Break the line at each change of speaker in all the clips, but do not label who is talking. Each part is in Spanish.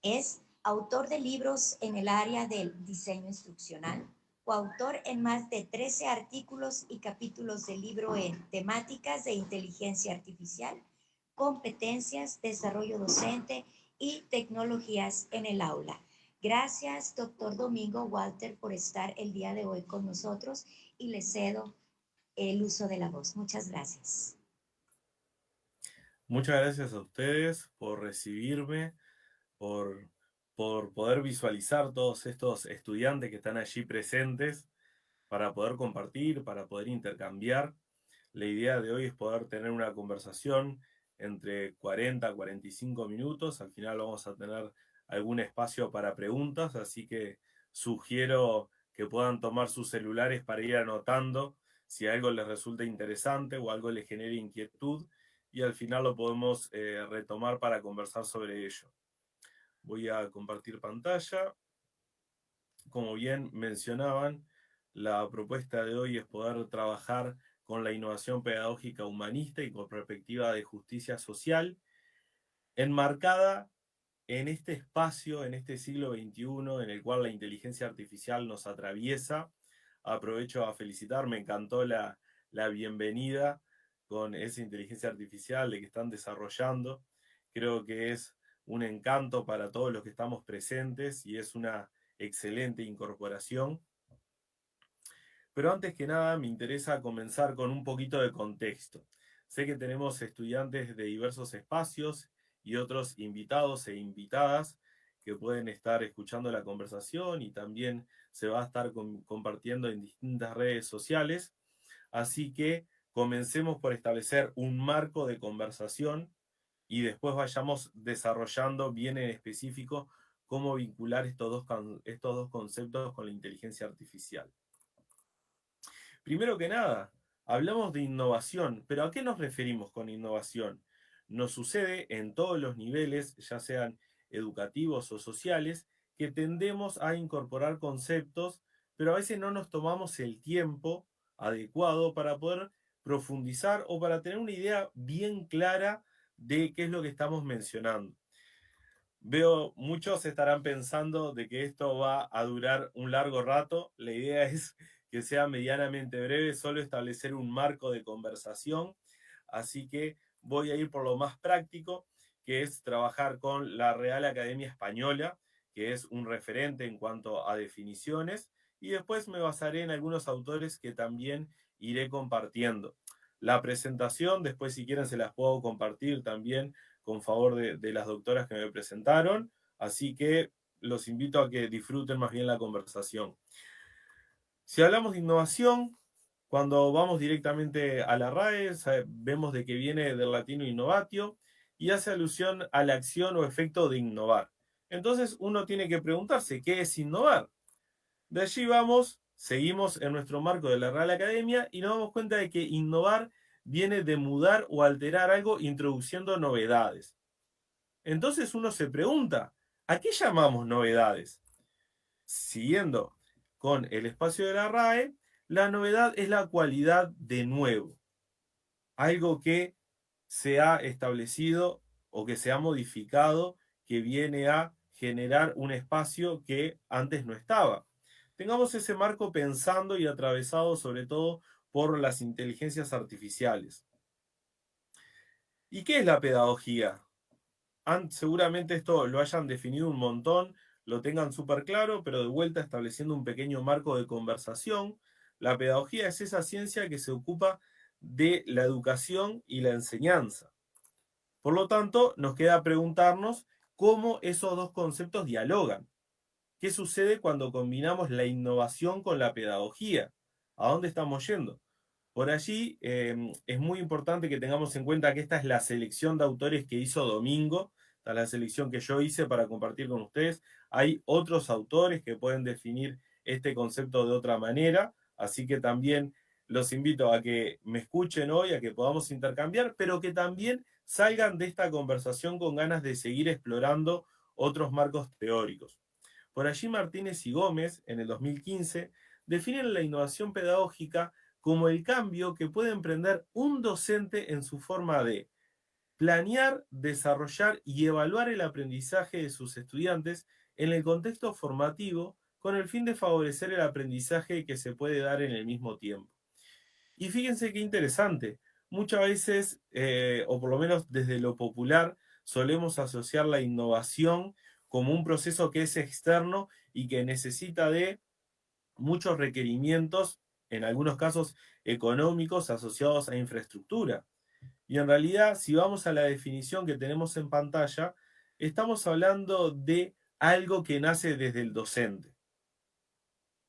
Es autor de libros en el área del diseño instruccional, coautor en más de 13 artículos y capítulos de libro en temáticas de inteligencia artificial, competencias, desarrollo docente y tecnologías en el aula. Gracias, doctor Domingo Walter, por estar el día de hoy con nosotros y le cedo el uso de la voz. Muchas gracias.
Muchas gracias a ustedes por recibirme, por, por poder visualizar todos estos estudiantes que están allí presentes para poder compartir, para poder intercambiar. La idea de hoy es poder tener una conversación entre 40 a 45 minutos. Al final vamos a tener algún espacio para preguntas, así que sugiero que puedan tomar sus celulares para ir anotando si algo les resulta interesante o algo les genere inquietud y al final lo podemos retomar para conversar sobre ello. Voy a compartir pantalla. Como bien mencionaban, la propuesta de hoy es poder trabajar con la innovación pedagógica humanista y con perspectiva de justicia social, enmarcada en este espacio, en este siglo XXI, en el cual la inteligencia artificial nos atraviesa. Aprovecho a felicitar, me encantó la bienvenida con esa inteligencia artificial de que están desarrollando. Creo que es un encanto para todos los que estamos presentes y es una excelente incorporación. Pero antes que nada me interesa comenzar con un poquito de contexto. Sé que tenemos estudiantes de diversos espacios y otros invitados e invitadas que pueden estar escuchando la conversación y también se va a estar compartiendo en distintas redes sociales. Así que comencemos por establecer un marco de conversación y después vayamos desarrollando bien en específico cómo vincular estos dos conceptos con la inteligencia artificial. Primero que nada, hablamos de innovación, pero ¿a qué nos referimos con innovación? Nos sucede en todos los niveles, ya sean educativos o sociales, que tendemos a incorporar conceptos, pero a veces no nos tomamos el tiempo adecuado para poder profundizar o para tener una idea bien clara de qué es lo que estamos mencionando. Veo muchos estarán pensando de que esto va a durar un largo rato. La idea es que sea medianamente breve, solo establecer un marco de conversación. Así que voy a ir por lo más práctico, que es trabajar con la Real Academia Española, que es un referente en cuanto a definiciones, y después me basaré en algunos autores que también iré compartiendo. La presentación, después si quieren se las puedo compartir también con favor de las doctoras que me presentaron, así que los invito a que disfruten más bien la conversación. Si hablamos de innovación, cuando vamos directamente a la RAE, vemos de que viene del latino innovatio y hace alusión a la acción o efecto de innovar. Entonces uno tiene que preguntarse, ¿qué es innovar? De allí vamos, seguimos en nuestro marco de la Real Academia y nos damos cuenta de que innovar viene de mudar o alterar algo introduciendo novedades. Entonces uno se pregunta, ¿a qué llamamos novedades? Siguiendo con el espacio de la RAE, la novedad es la cualidad de nuevo, algo que se ha establecido o que se ha modificado, que viene a generar un espacio que antes no estaba. Tengamos ese marco pensando y atravesado sobre todo por las inteligencias artificiales. ¿Y qué es la pedagogía? Seguramente esto lo hayan definido un montón, lo tengan súper claro, pero de vuelta estableciendo un pequeño marco de conversación. La pedagogía es esa ciencia que se ocupa de la educación y la enseñanza. Por lo tanto, nos queda preguntarnos cómo esos dos conceptos dialogan. ¿Qué sucede cuando combinamos la innovación con la pedagogía? ¿A dónde estamos yendo? Por allí es muy importante que tengamos en cuenta que esta es la selección de autores que hizo Domingo, esta es la selección que yo hice para compartir con ustedes. Hay otros autores que pueden definir este concepto de otra manera, así que también los invito a que me escuchen hoy, a que podamos intercambiar, pero que también salgan de esta conversación con ganas de seguir explorando otros marcos teóricos. Por allí Martínez y Gómez, en el 2015, definen la innovación pedagógica como el cambio que puede emprender un docente en su forma de planear, desarrollar y evaluar el aprendizaje de sus estudiantes en el contexto formativo con el fin de favorecer el aprendizaje que se puede dar en el mismo tiempo. Y fíjense qué interesante, muchas veces, o por lo menos desde lo popular, solemos asociar la innovación como un proceso que es externo y que necesita de muchos requerimientos, en algunos casos económicos, asociados a infraestructura. Y en realidad, si vamos a la definición que tenemos en pantalla, estamos hablando de algo que nace desde el docente.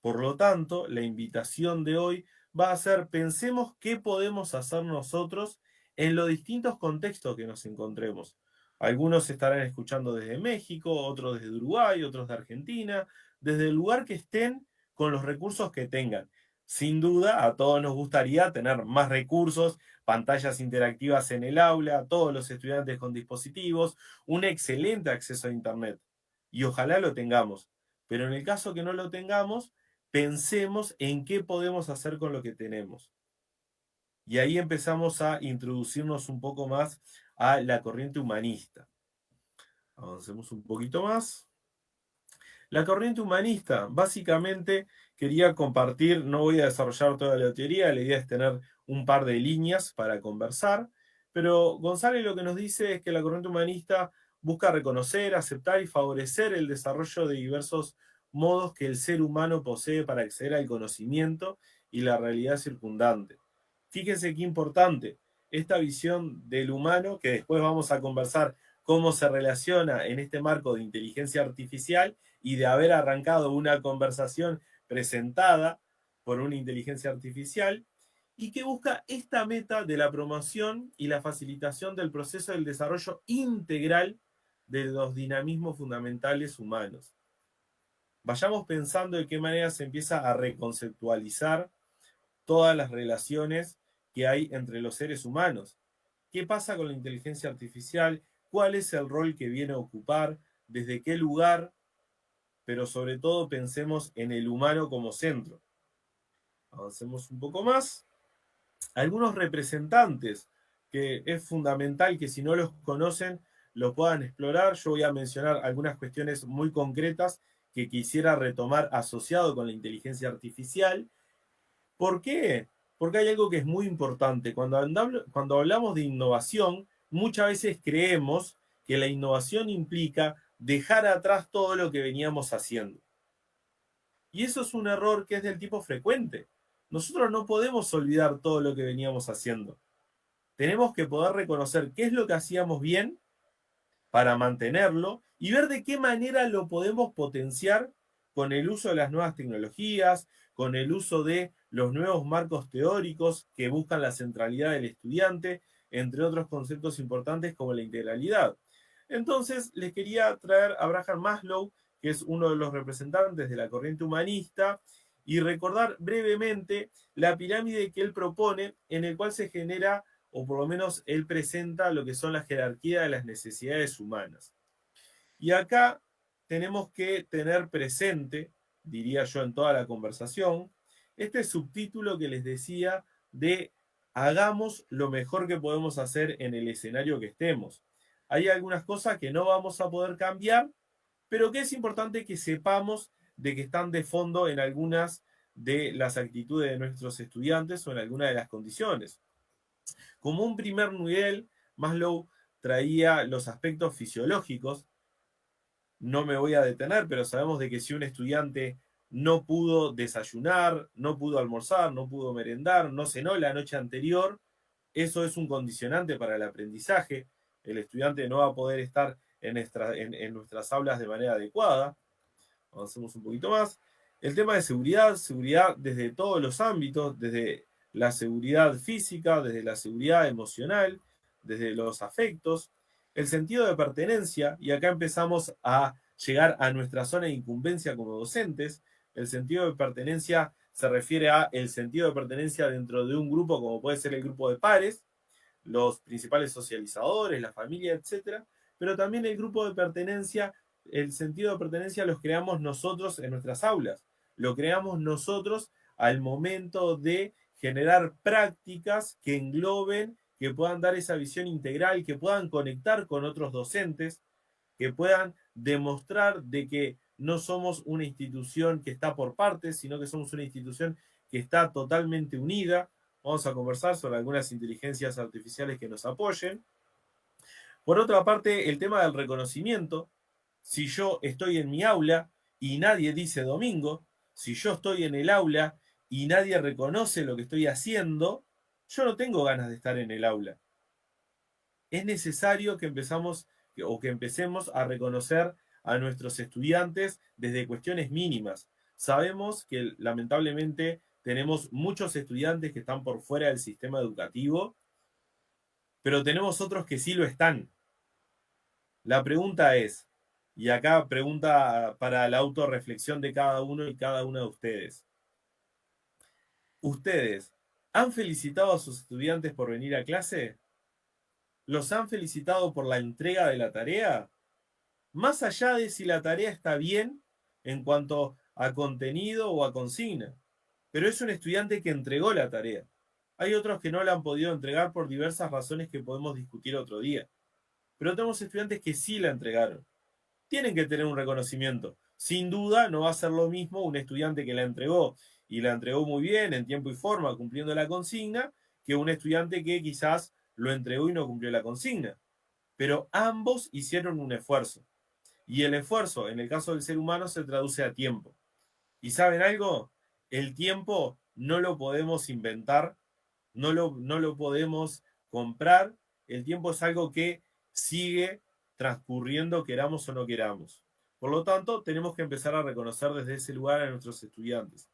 Por lo tanto, la invitación de hoy va a ser: pensemos qué podemos hacer nosotros en los distintos contextos que nos encontremos. Algunos estarán escuchando desde México, otros desde Uruguay, otros de Argentina, desde el lugar que estén, con los recursos que tengan. Sin duda, a todos nos gustaría tener más recursos, pantallas interactivas en el aula, todos los estudiantes con dispositivos, un excelente acceso a Internet. Y ojalá lo tengamos. Pero en el caso que no lo tengamos, pensemos en qué podemos hacer con lo que tenemos. Y ahí empezamos a introducirnos un poco más a la corriente humanista. Avancemos un poquito más. La corriente humanista, básicamente, quería compartir, no voy a desarrollar toda la teoría, la idea es tener un par de líneas para conversar, pero González lo que nos dice es que la corriente humanista busca reconocer, aceptar y favorecer el desarrollo de diversos modos que el ser humano posee para acceder al conocimiento y la realidad circundante. Fíjense qué importante esta visión del humano, que después vamos a conversar cómo se relaciona en este marco de inteligencia artificial, y de haber arrancado una conversación presentada por una inteligencia artificial, y que busca esta meta de la promoción y la facilitación del proceso del desarrollo integral de los dinamismos fundamentales humanos. Vayamos pensando de qué manera se empieza a reconceptualizar todas las relaciones que hay entre los seres humanos. ¿Qué pasa con la inteligencia artificial? ¿Cuál es el rol que viene a ocupar? ¿Desde qué lugar? Pero sobre todo pensemos en el humano como centro. Avancemos un poco más. Algunos representantes que es fundamental que, si no los conocen, lo puedan explorar. Yo voy a mencionar algunas cuestiones muy concretas que quisiera retomar asociado con la inteligencia artificial. ¿Por qué? Porque hay algo que es muy importante. Cuando hablamos de innovación, muchas veces creemos que la innovación implica dejar atrás todo lo que veníamos haciendo. Y eso es un error que es del tipo frecuente. Nosotros no podemos olvidar todo lo que veníamos haciendo. Tenemos que poder reconocer qué es lo que hacíamos bien para mantenerlo y ver de qué manera lo podemos potenciar con el uso de las nuevas tecnologías, con el uso de los nuevos marcos teóricos que buscan la centralidad del estudiante, entre otros conceptos importantes como la integralidad. Entonces, les quería traer a Abraham Maslow, que es uno de los representantes de la corriente humanista, y recordar brevemente la pirámide que él propone, en el cual se genera, o por lo menos él presenta, lo que son la jerarquía de las necesidades humanas. Y acá tenemos que tener presente, diría yo en toda la conversación, este subtítulo que les decía de: hagamos lo mejor que podemos hacer en el escenario que estemos. Hay algunas cosas que no vamos a poder cambiar, pero que es importante que sepamos de que están de fondo en algunas de las actitudes de nuestros estudiantes o en alguna de las condiciones. Como un primer nivel, Maslow traía los aspectos fisiológicos. No me voy a detener, pero sabemos de que si un estudiante no pudo desayunar, no pudo almorzar, no pudo merendar, no cenó la noche anterior, eso es un condicionante para el aprendizaje. El estudiante no va a poder estar en nuestras aulas de manera adecuada. Avancemos un poquito más. El tema de seguridad, seguridad desde todos los ámbitos, desde la seguridad física, desde la seguridad emocional, desde los afectos, el sentido de pertenencia, y acá empezamos a llegar a nuestra zona de incumbencia como docentes. El sentido de pertenencia se refiere a el sentido de pertenencia dentro de un grupo, como puede ser el grupo de pares, los principales socializadores, la familia, etcétera, pero también el grupo de pertenencia, el sentido de pertenencia los creamos nosotros en nuestras aulas, lo creamos nosotros al momento de generar prácticas que engloben, que puedan dar esa visión integral, que puedan conectar con otros docentes, que puedan demostrar de que no somos una institución que está por partes, sino que somos una institución que está totalmente unida. Vamos a conversar sobre algunas inteligencias artificiales que nos apoyen. Por otra parte, el tema del reconocimiento. Si yo estoy en mi aula y nadie dice domingo, si yo estoy en el aula y nadie reconoce lo que estoy haciendo, yo no tengo ganas de estar en el aula. Es necesario que empecemos a reconocer a nuestros estudiantes desde cuestiones mínimas. Sabemos que lamentablemente tenemos muchos estudiantes que están por fuera del sistema educativo, pero tenemos otros que sí lo están. La pregunta es, y acá pregunta para la autorreflexión de cada uno y cada una de ustedes. ¿Ustedes han felicitado a sus estudiantes por venir a clase? ¿Los han felicitado por la entrega de la tarea? Más allá de si la tarea está bien en cuanto a contenido o a consigna. Pero es un estudiante que entregó la tarea. Hay otros que no la han podido entregar por diversas razones que podemos discutir otro día. Pero tenemos estudiantes que sí la entregaron. Tienen que tener un reconocimiento. Sin duda no va a ser lo mismo un estudiante que la entregó y la entregó muy bien, en tiempo y forma, cumpliendo la consigna, que un estudiante que quizás lo entregó y no cumplió la consigna. Pero ambos hicieron un esfuerzo. Y el esfuerzo, en el caso del ser humano, se traduce a tiempo. ¿Y saben algo? El tiempo no lo podemos inventar, no lo podemos comprar. El tiempo es algo que sigue transcurriendo, queramos o no queramos. Por lo tanto, tenemos que empezar a reconocer desde ese lugar a nuestros estudiantes.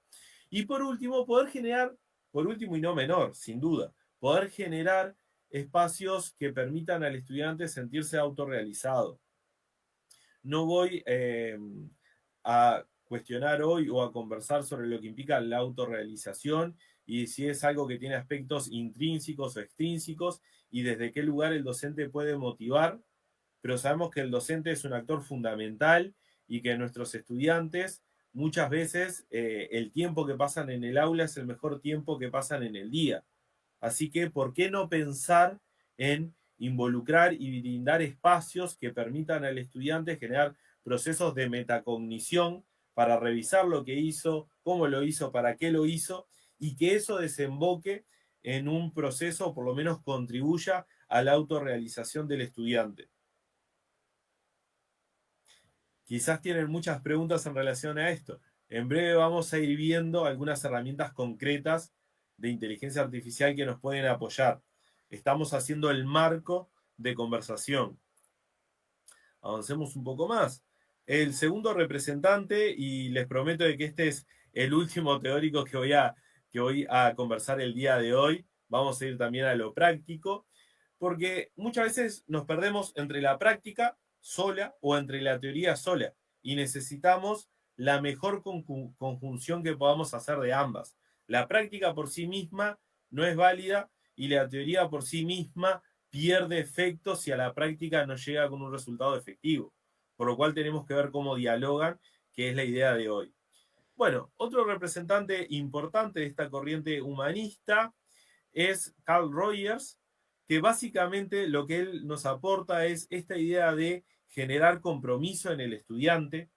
Y por último, poder generar, por último y no menor, sin duda, poder generar espacios que permitan al estudiante sentirse autorrealizado. No voy a cuestionar hoy o a conversar sobre lo que implica la autorrealización y si es algo que tiene aspectos intrínsecos o extrínsecos y desde qué lugar el docente puede motivar, pero sabemos que el docente es un actor fundamental y que nuestros estudiantes muchas veces el tiempo que pasan en el aula es el mejor tiempo que pasan en el día. Así que, ¿por qué no pensar en involucrar y brindar espacios que permitan al estudiante generar procesos de metacognición para revisar lo que hizo, cómo lo hizo, para qué lo hizo, y que eso desemboque en un proceso, o por lo menos contribuya a la autorrealización del estudiante? Quizás tienen muchas preguntas en relación a esto. En breve vamos a ir viendo algunas herramientas concretas de inteligencia artificial que nos pueden apoyar. Estamos haciendo el marco de conversación. Avancemos un poco más. El segundo representante, y les prometo que este es el último teórico que voy a conversar el día de hoy. Vamos a ir también a lo práctico, porque muchas veces nos perdemos entre la práctica sola o entre la teoría sola y necesitamos la mejor conjunción que podamos hacer de ambas. La práctica por sí misma no es válida y la teoría por sí misma pierde efecto si a la práctica no llega con un resultado efectivo. Por lo cual tenemos que ver cómo dialogan, que es la idea de hoy. Bueno, otro representante importante de esta corriente humanista es Carl Rogers, que básicamente lo que él nos aporta es esta idea de generar compromiso en el estudiante,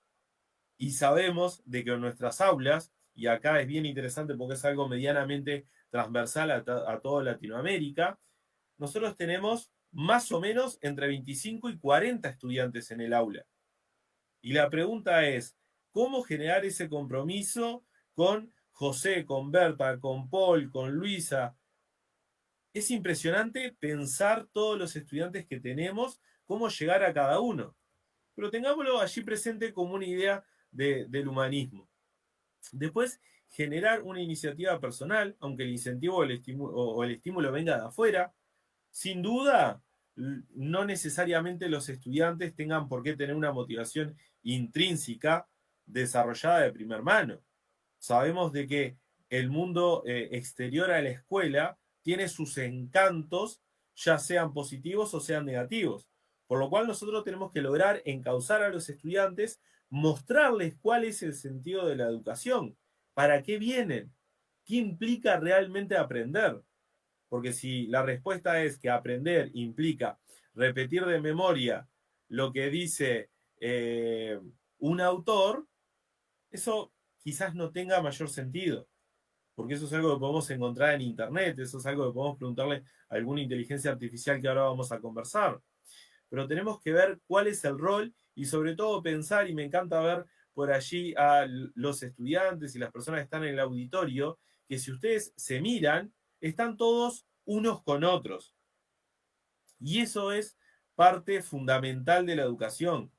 y sabemos de que en nuestras aulas, y acá es bien interesante porque es algo medianamente transversal a toda Latinoamérica, nosotros tenemos más o menos entre 25 y 40 estudiantes en el aula. Y la pregunta es, ¿cómo generar ese compromiso con José, con Berta, con Paul, con Luisa? Es impresionante pensar todos los estudiantes que tenemos, cómo llegar a cada uno. Pero tengámoslo allí presente como una idea del humanismo. Después, generar una iniciativa personal, aunque el incentivo o el estímulo venga de afuera. Sin duda, no necesariamente los estudiantes tengan por qué tener una motivación intrínseca desarrollada de primer mano. Sabemos de que el mundo exterior a la escuela tiene sus encantos, ya sean positivos o sean negativos. Por lo cual nosotros tenemos que lograr encauzar a los estudiantes, mostrarles cuál es el sentido de la educación, para qué vienen, qué implica realmente aprender. Porque si la respuesta es que aprender implica repetir de memoria lo que dice un autor, eso quizás no tenga mayor sentido, porque eso es algo que podemos encontrar en Internet, eso es algo que podemos preguntarle a alguna inteligencia artificial que ahora vamos a conversar. Pero tenemos que ver cuál es el rol y sobre todo pensar, y me encanta ver por allí a los estudiantes y las personas que están en el auditorio, que si ustedes se miran, están todos unos con otros. Y eso es parte fundamental de la educación,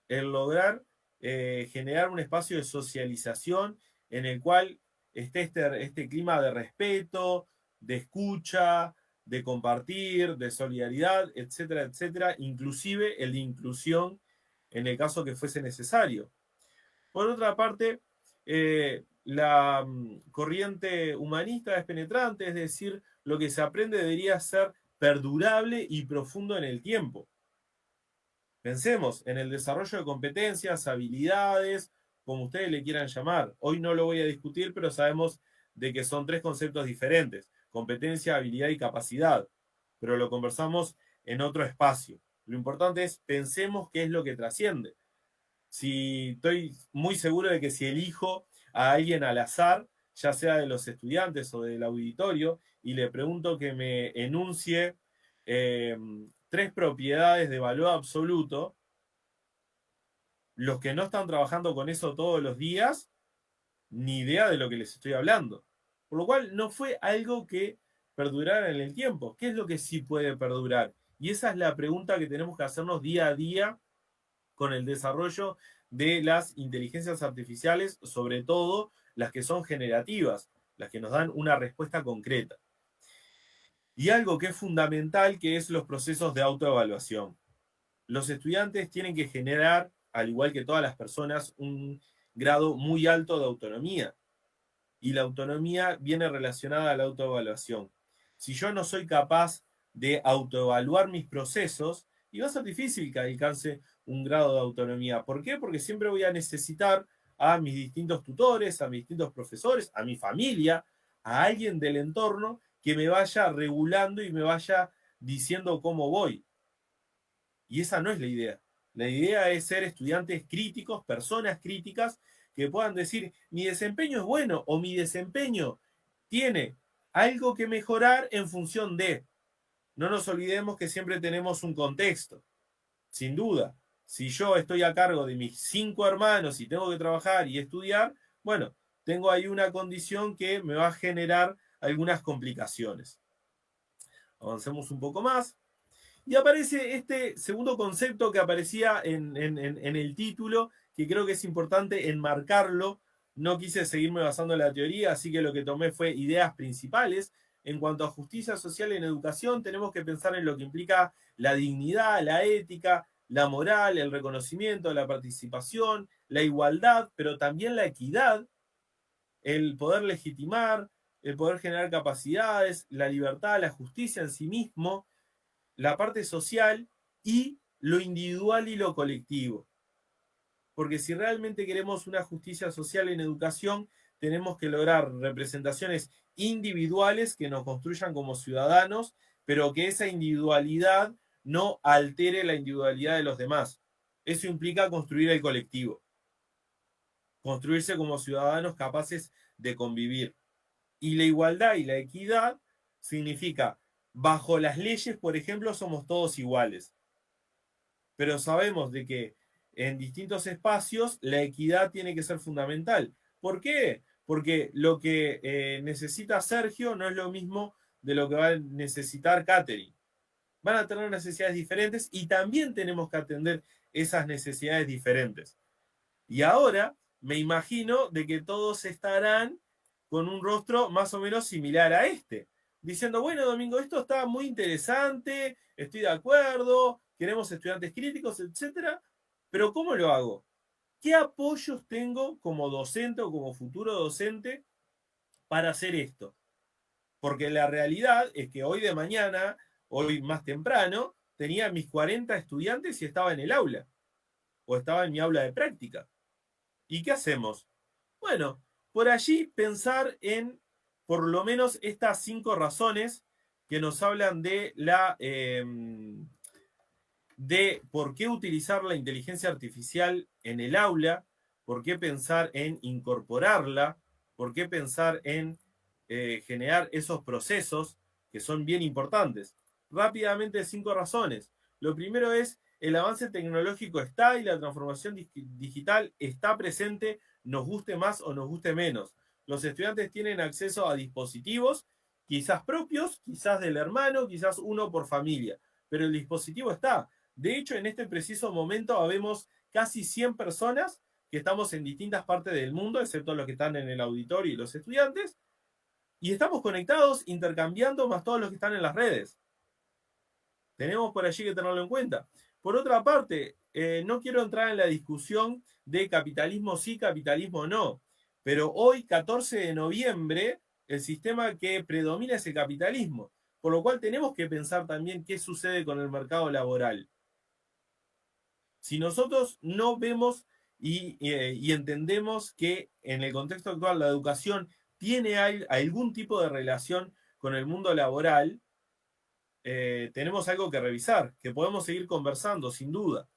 el lograr generar un espacio de socialización en el cual esté este clima de respeto, de escucha, de compartir, de solidaridad, etcétera, etcétera, inclusive el de inclusión en el caso que fuese necesario. Por otra parte, la corriente humanista es penetrante, es decir, lo que se aprende debería ser perdurable y profundo en el tiempo. Pensemos en el desarrollo de competencias, habilidades, como ustedes le quieran llamar. Hoy no lo voy a discutir, pero sabemos de que son tres conceptos diferentes: competencia, habilidad y capacidad. Pero lo conversamos en otro espacio. Lo importante es pensemos qué es lo que trasciende. Si estoy muy seguro de que si elijo a alguien al azar, ya sea de los estudiantes o del auditorio, y le pregunto que me enuncie eh, tres propiedades de valor absoluto, los que no están trabajando con eso todos los días, ni idea de lo que les estoy hablando. Por lo cual no fue algo que perdurara en el tiempo. ¿Qué es lo que sí puede perdurar? Y esa es la pregunta que tenemos que hacernos día a día con el desarrollo de las inteligencias artificiales, sobre todo las que son generativas, las que nos dan una respuesta concreta. Y algo que es fundamental, que es los procesos de autoevaluación. Los estudiantes tienen que generar, al igual que todas las personas, un grado muy alto de autonomía. Y la autonomía viene relacionada a la autoevaluación. Si yo no soy capaz de autoevaluar mis procesos, y va a ser difícil que alcance un grado de autonomía. ¿Por qué? Porque siempre voy a necesitar a mis distintos tutores, a mis distintos profesores, a mi familia, a alguien del entorno que me vaya regulando y me vaya diciendo cómo voy. Y esa no es la idea. La idea es ser estudiantes críticos, personas críticas, que puedan decir, mi desempeño es bueno o mi desempeño tiene algo que mejorar en función de. No nos olvidemos que siempre tenemos un contexto. Sin duda, si yo estoy a cargo de mis 5 hermanos y tengo que trabajar y estudiar, bueno, tengo ahí una condición que me va a generar algunas complicaciones. Avancemos un poco más. Y aparece este segundo concepto que aparecía en el título, que creo que es importante enmarcarlo. No quise seguirme basando en la teoría, así que lo que tomé fue ideas principales. En cuanto a justicia social en educación, tenemos que pensar en lo que implica la dignidad, la ética, la moral, el reconocimiento, la participación, la igualdad, pero también la equidad, el poder legitimar, el poder generar capacidades, la libertad, la justicia en sí mismo, la parte social y lo individual y lo colectivo. Porque si realmente queremos una justicia social en educación, tenemos que lograr representaciones individuales que nos construyan como ciudadanos, pero que esa individualidad no altere la individualidad de los demás. Eso implica construir el colectivo, construirse como ciudadanos capaces de convivir. Y la igualdad y la equidad significa, bajo las leyes, por ejemplo, somos todos iguales. Pero sabemos de que en distintos espacios la equidad tiene que ser fundamental. ¿Por qué? Porque lo que necesita Sergio no es lo mismo de lo que va a necesitar Catherine. Van a tener necesidades diferentes y también tenemos que atender esas necesidades diferentes. Y ahora me imagino de que todos estarán con un rostro más o menos similar a este, diciendo, bueno, Domingo, esto está muy interesante, estoy de acuerdo, queremos estudiantes críticos, etcétera, pero ¿cómo lo hago? ¿Qué apoyos tengo como docente o como futuro docente para hacer esto? Porque la realidad es que hoy de mañana, hoy más temprano, tenía mis 40 estudiantes y estaba en el aula, o estaba en mi aula de práctica. ¿Y qué hacemos? Bueno, por allí pensar en por lo menos estas 5 razones que nos hablan de de por qué utilizar la inteligencia artificial en el aula, por qué pensar en incorporarla, por qué pensar en generar esos procesos que son bien importantes. Rápidamente, 5 razones. Lo primero es, el avance tecnológico está y la transformación digital está presente, nos guste más o nos guste menos. Los estudiantes tienen acceso a dispositivos, quizás propios, quizás del hermano, quizás uno por familia, pero el dispositivo está. De hecho, en este preciso momento habemos casi 100 personas que estamos en distintas partes del mundo, excepto los que están en el auditorio y los estudiantes, y estamos conectados, intercambiando, más todos los que están en las redes. Tenemos por allí que tenerlo en cuenta. Por otra parte, no quiero entrar en la discusión de capitalismo sí, capitalismo no, pero hoy, 14 de noviembre, el sistema que predomina es el capitalismo, por lo cual tenemos que pensar también qué sucede con el mercado laboral. Si nosotros no vemos y entendemos que en el contexto actual la educación tiene algún tipo de relación con el mundo laboral, tenemos algo que revisar, que podemos seguir conversando, sin duda.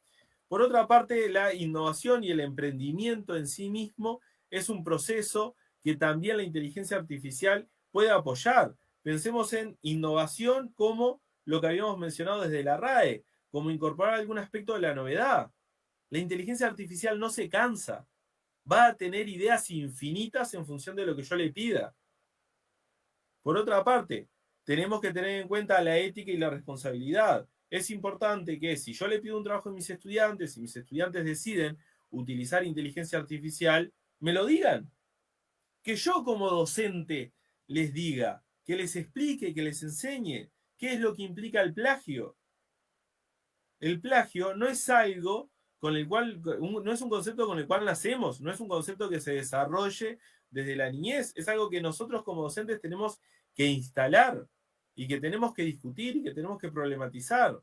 Por otra parte, la innovación y el emprendimiento en sí mismo es un proceso que también la inteligencia artificial puede apoyar. Pensemos en innovación como lo que habíamos mencionado desde la RAE, como incorporar algún aspecto de la novedad. La inteligencia artificial no se cansa, va a tener ideas infinitas en función de lo que yo le pida. Por otra parte, tenemos que tener en cuenta la ética y la responsabilidad. Es importante que si yo le pido un trabajo a mis estudiantes y mis estudiantes deciden utilizar inteligencia artificial, me lo digan. Que yo como docente les diga, que les explique, que les enseñe qué es lo que implica el plagio. El plagio no es algo con el cual, no es un concepto con el cual nacemos, no es un concepto que se desarrolle desde la niñez, es algo que nosotros como docentes tenemos que instalar y que tenemos que discutir y que tenemos que problematizar.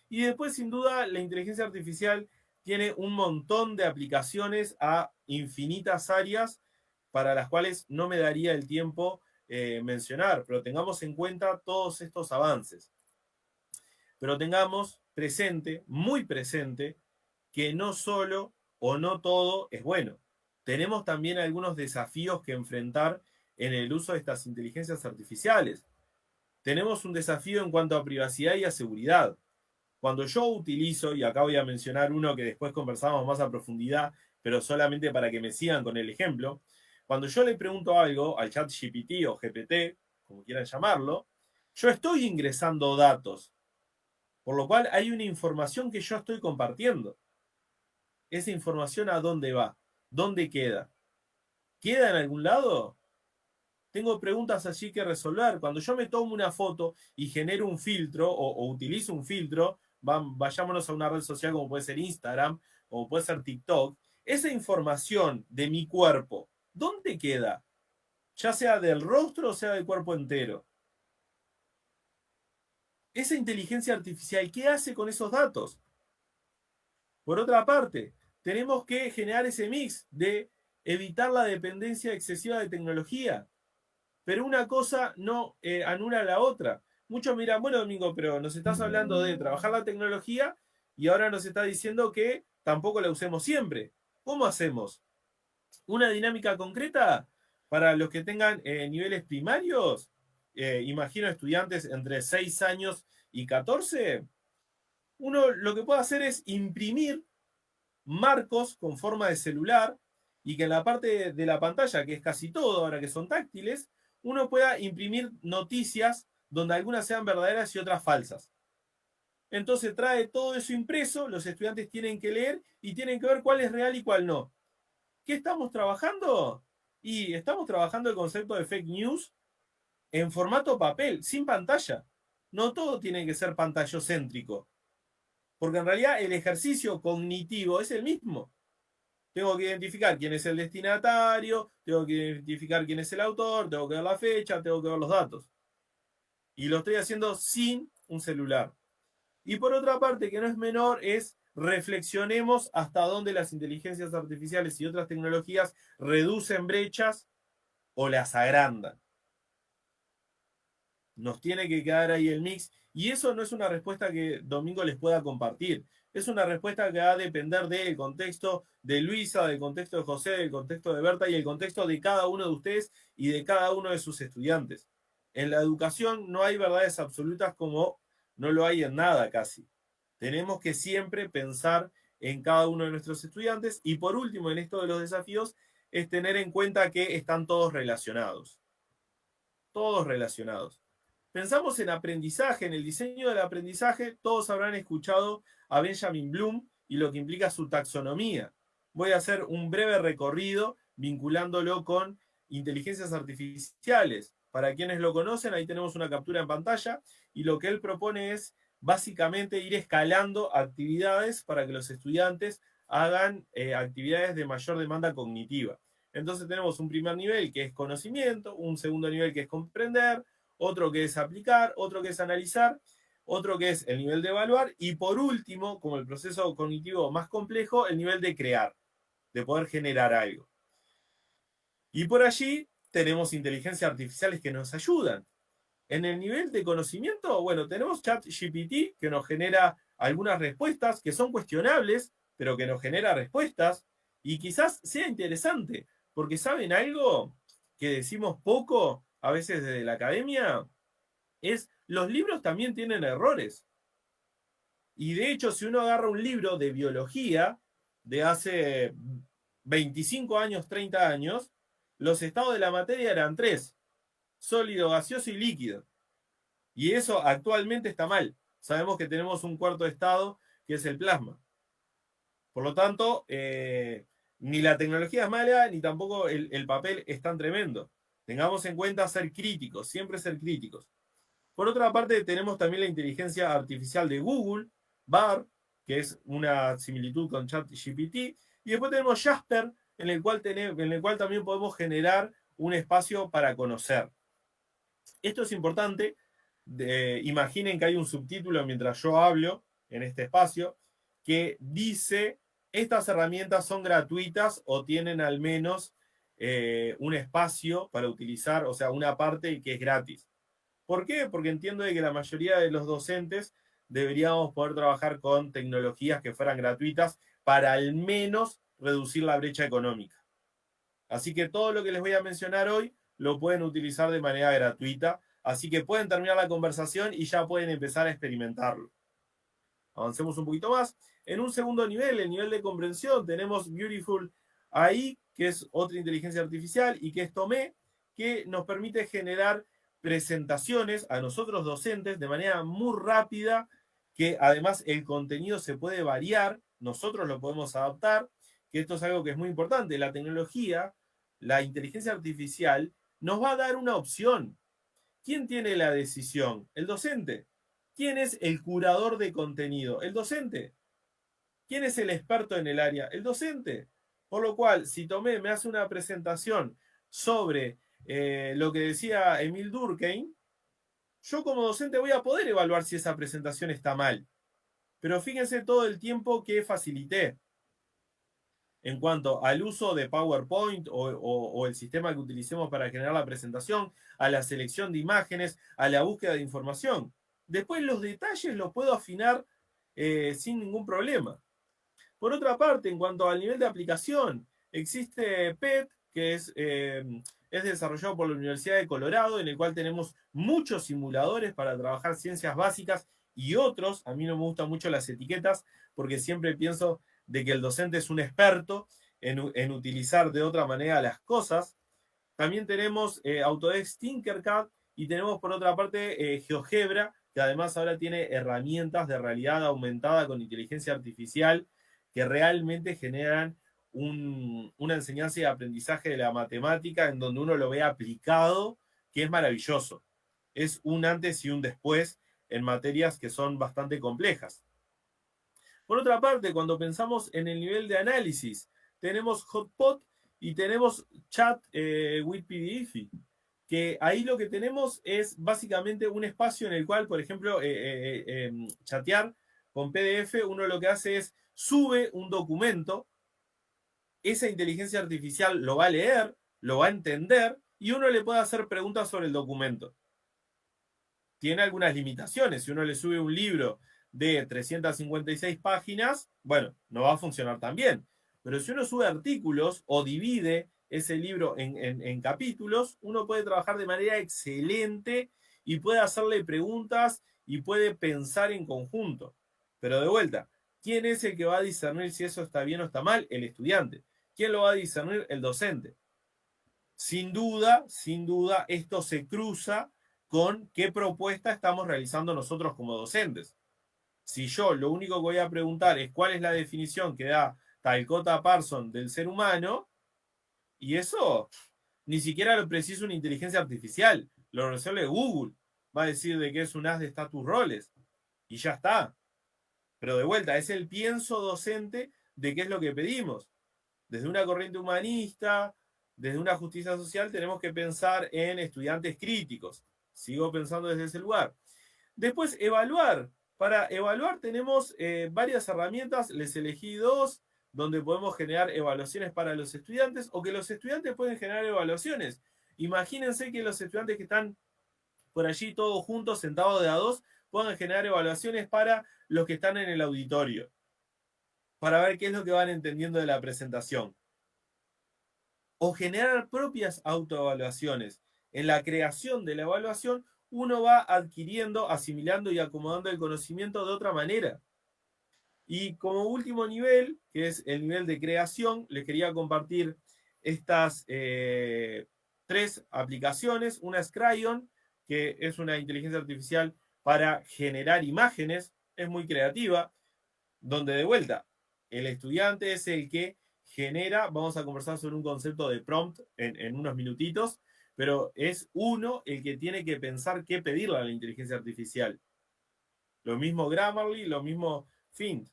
Y después, sin duda, la inteligencia artificial tiene un montón de aplicaciones a infinitas áreas para las cuales no me daría el tiempo mencionar, pero tengamos en cuenta todos estos avances. Pero tengamos presente, muy presente, que no solo o no todo es bueno. Tenemos también algunos desafíos que enfrentar en el uso de estas inteligencias artificiales. Tenemos un desafío en cuanto a privacidad y a seguridad. Cuando yo utilizo, y acá voy a mencionar uno que después conversamos más a profundidad, pero solamente para que me sigan con el ejemplo, cuando yo le pregunto algo al chat GPT o GPT, como quieran llamarlo, yo estoy ingresando datos, por lo cual hay una información que yo estoy compartiendo. Esa información, ¿a dónde va? ¿Dónde queda? ¿Queda en algún lado? Tengo preguntas allí que resolver. Cuando yo me tomo una foto y genero un filtro o utilizo un filtro, vayámonos a una red social como puede ser Instagram o puede ser TikTok, esa información de mi cuerpo, ¿dónde queda? Ya sea del rostro o sea del cuerpo entero. Esa inteligencia artificial, ¿qué hace con esos datos? Por otra parte, tenemos que generar ese mix de evitar la dependencia excesiva de tecnología. Pero una cosa no anula la otra. Muchos miran, bueno, Domingo, pero nos estás hablando de trabajar la tecnología y ahora nos está diciendo que tampoco la usemos siempre. ¿Cómo hacemos? Una dinámica concreta para los que tengan niveles primarios, imagino estudiantes entre 6 años y 14. Uno lo que puede hacer es imprimir marcos con forma de celular y que en la parte de la pantalla, que es casi todo ahora que son táctiles, uno pueda imprimir noticias donde algunas sean verdaderas y otras falsas. Entonces trae todo eso impreso, los estudiantes tienen que leer y tienen que ver cuál es real y cuál no. ¿Qué estamos trabajando? Y estamos trabajando el concepto de fake news en formato papel, sin pantalla. No todo tiene que ser pantallocéntrico, porque en realidad el ejercicio cognitivo es el mismo. Tengo que identificar quién es el destinatario, tengo que identificar quién es el autor, tengo que ver la fecha, tengo que ver los datos. Y lo estoy haciendo sin un celular. Y por otra parte, que no es menor, es reflexionemos hasta dónde las inteligencias artificiales y otras tecnologías reducen brechas o las agrandan. Nos tiene que quedar ahí el mix. Y eso no es una respuesta que Domingo les pueda compartir. Es una respuesta que va a depender del contexto de Luisa, del contexto de José, del contexto de Berta y el contexto de cada uno de ustedes y de cada uno de sus estudiantes. En la educación no hay verdades absolutas como no lo hay en nada casi. Tenemos que siempre pensar en cada uno de nuestros estudiantes y por último en esto de los desafíos es tener en cuenta que están todos relacionados. Todos relacionados. Pensamos en aprendizaje, en el diseño del aprendizaje, todos habrán escuchado a Benjamin Bloom y lo que implica su taxonomía. Voy a hacer un breve recorrido vinculándolo con inteligencias artificiales. Para quienes lo conocen, ahí tenemos una captura en pantalla y lo que él propone es básicamente ir escalando actividades para que los estudiantes hagan actividades de mayor demanda cognitiva. Entonces tenemos un primer nivel que es conocimiento, un segundo nivel que es comprender, otro que es aplicar, otro que es analizar, otro que es el nivel de evaluar y por último, como el proceso cognitivo más complejo, el nivel de crear, de poder generar algo. Y por allí tenemos inteligencias artificiales que nos ayudan. En el nivel de conocimiento, bueno, tenemos ChatGPT que nos genera algunas respuestas que son cuestionables, pero que nos genera respuestas y quizás sea interesante, porque ¿saben algo que decimos poco a veces desde la academia? Es los libros también tienen errores. Y de hecho, si uno agarra un libro de biología de hace 25 años, 30 años, los estados de la materia eran tres: sólido, gaseoso y líquido. Y eso actualmente está mal. Sabemos que tenemos un cuarto estado que es el plasma. Por lo tanto, ni la tecnología es mala, ni tampoco el papel es tan tremendo. Tengamos en cuenta ser críticos, siempre ser críticos. Por otra parte, tenemos también la inteligencia artificial de Google, BAR, que es una similitud con ChatGPT. Y después tenemos Jasper, en el cual también podemos generar un espacio para conocer. Esto es importante. Imaginen que hay un subtítulo mientras yo hablo en este espacio que dice: estas herramientas son gratuitas o tienen al menos un espacio para utilizar, o sea, una parte que es gratis. ¿Por qué? Porque entiendo de que la mayoría de los docentes deberíamos poder trabajar con tecnologías que fueran gratuitas para al menos reducir la brecha económica. Así que todo lo que les voy a mencionar hoy lo pueden utilizar de manera gratuita. Así que pueden terminar la conversación y ya pueden empezar a experimentarlo. Avancemos un poquito más. En un segundo nivel, el nivel de comprensión, tenemos Beautiful AI, que es otra inteligencia artificial, y que es Tomé, que nos permite generar presentaciones a nosotros docentes de manera muy rápida, que además el contenido se puede variar, nosotros lo podemos adaptar, que esto es algo que es muy importante. La tecnología, la inteligencia artificial, nos va a dar una opción. ¿Quién tiene la decisión? El docente. ¿Quién es el curador de contenido? El docente. ¿Quién es el experto en el área? El docente. Por lo cual, si Tomé me hace una presentación sobre lo que decía Emil Durkheim, yo como docente voy a poder evaluar si esa presentación está mal. Pero fíjense todo el tiempo que facilité en cuanto al uso de PowerPoint o el sistema que utilicemos para generar la presentación, a la selección de imágenes, a la búsqueda de información. Después los detalles los puedo afinar sin ningún problema. Por otra parte, en cuanto al nivel de aplicación, existe PET, que es desarrollado por la Universidad de Colorado, en el cual tenemos muchos simuladores para trabajar ciencias básicas y otros. A mí no me gustan mucho las etiquetas porque siempre pienso de que el docente es un experto en utilizar de otra manera las cosas. También tenemos Autodesk Tinkercad y tenemos por otra parte GeoGebra, que además ahora tiene herramientas de realidad aumentada con inteligencia artificial que realmente generan una enseñanza y aprendizaje de la matemática en donde uno lo ve aplicado, que es maravilloso. Es un antes y un después en materias que son bastante complejas. Por otra parte, cuando pensamos en el nivel de análisis, tenemos Hotpot y tenemos Chat with PDF, que ahí lo que tenemos es básicamente un espacio en el cual, por ejemplo, chatear con PDF, uno lo que hace es sube un documento, esa inteligencia artificial lo va a leer, lo va a entender y uno le puede hacer preguntas sobre el documento. tiene algunas limitaciones. Si uno le sube un libro de 356 páginas, bueno, no va a funcionar tan bien. Pero si uno sube artículos o divide ese libro en capítulos, uno puede trabajar de manera excelente y puede hacerle preguntas y puede pensar en conjunto. Pero de vuelta, ¿quién es el que va a discernir si eso está bien o está mal? El estudiante. ¿Quién lo va a discernir? El docente. Sin duda, esto se cruza con qué propuesta estamos realizando nosotros como docentes. Si yo lo único que voy a preguntar es cuál es la definición que da Talcott Parsons del ser humano, y eso ni siquiera lo precisa una inteligencia artificial, lo resuelve Google. Va a decir de que es un as de status roles, y ya está. Pero de vuelta, es el pienso docente de qué es lo que pedimos. Desde una corriente humanista, desde una justicia social, tenemos que pensar en estudiantes críticos. Sigo pensando desde ese lugar. Después, evaluar. Para evaluar tenemos varias herramientas, les elegí dos, donde podemos generar evaluaciones para los estudiantes o que los estudiantes pueden generar evaluaciones. Imagínense que los estudiantes que están por allí todos juntos, sentados de a dos, puedan generar evaluaciones para los que están en el auditorio, para ver qué es lo que van entendiendo de la presentación. O generar propias autoevaluaciones. En la creación de la evaluación, uno va adquiriendo, asimilando y acomodando el conocimiento de otra manera. Y como último nivel, que es el nivel de creación, les quería compartir estas tres aplicaciones. Una es Cryon, que es una inteligencia artificial para generar imágenes, es muy creativa, donde de vuelta, el estudiante es el que genera, vamos a conversar sobre un concepto de prompt en unos minutitos, pero es uno el que tiene que pensar qué pedirle a la inteligencia artificial. Lo mismo Grammarly, lo mismo Fint.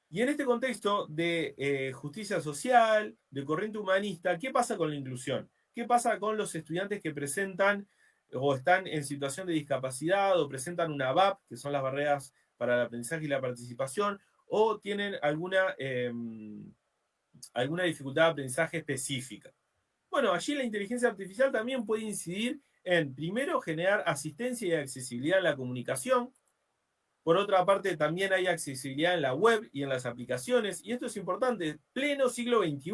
Y en este contexto de justicia social, de corriente humanista, ¿qué pasa con la inclusión? ¿Qué pasa con los estudiantes que presentan o están en situación de discapacidad o presentan una VAP, que son las barreras para el aprendizaje y la participación, o tienen alguna dificultad de aprendizaje específica? Bueno, allí la inteligencia artificial también puede incidir en, primero, generar asistencia y accesibilidad en la comunicación. Por otra parte, también hay accesibilidad en la web y en las aplicaciones, y esto es importante, pleno siglo XXI.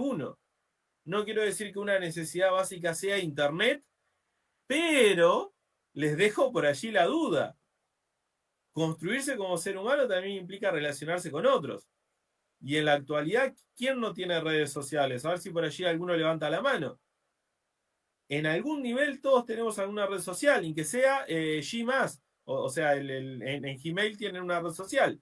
No quiero decir que una necesidad básica sea Internet, pero les dejo por allí la duda. Construirse como ser humano también implica relacionarse con otros. Y en la actualidad, ¿quién no tiene redes sociales? A ver si por allí alguno levanta la mano. En algún nivel todos tenemos alguna red social, y que sea G+, o sea, en Gmail tienen una red social.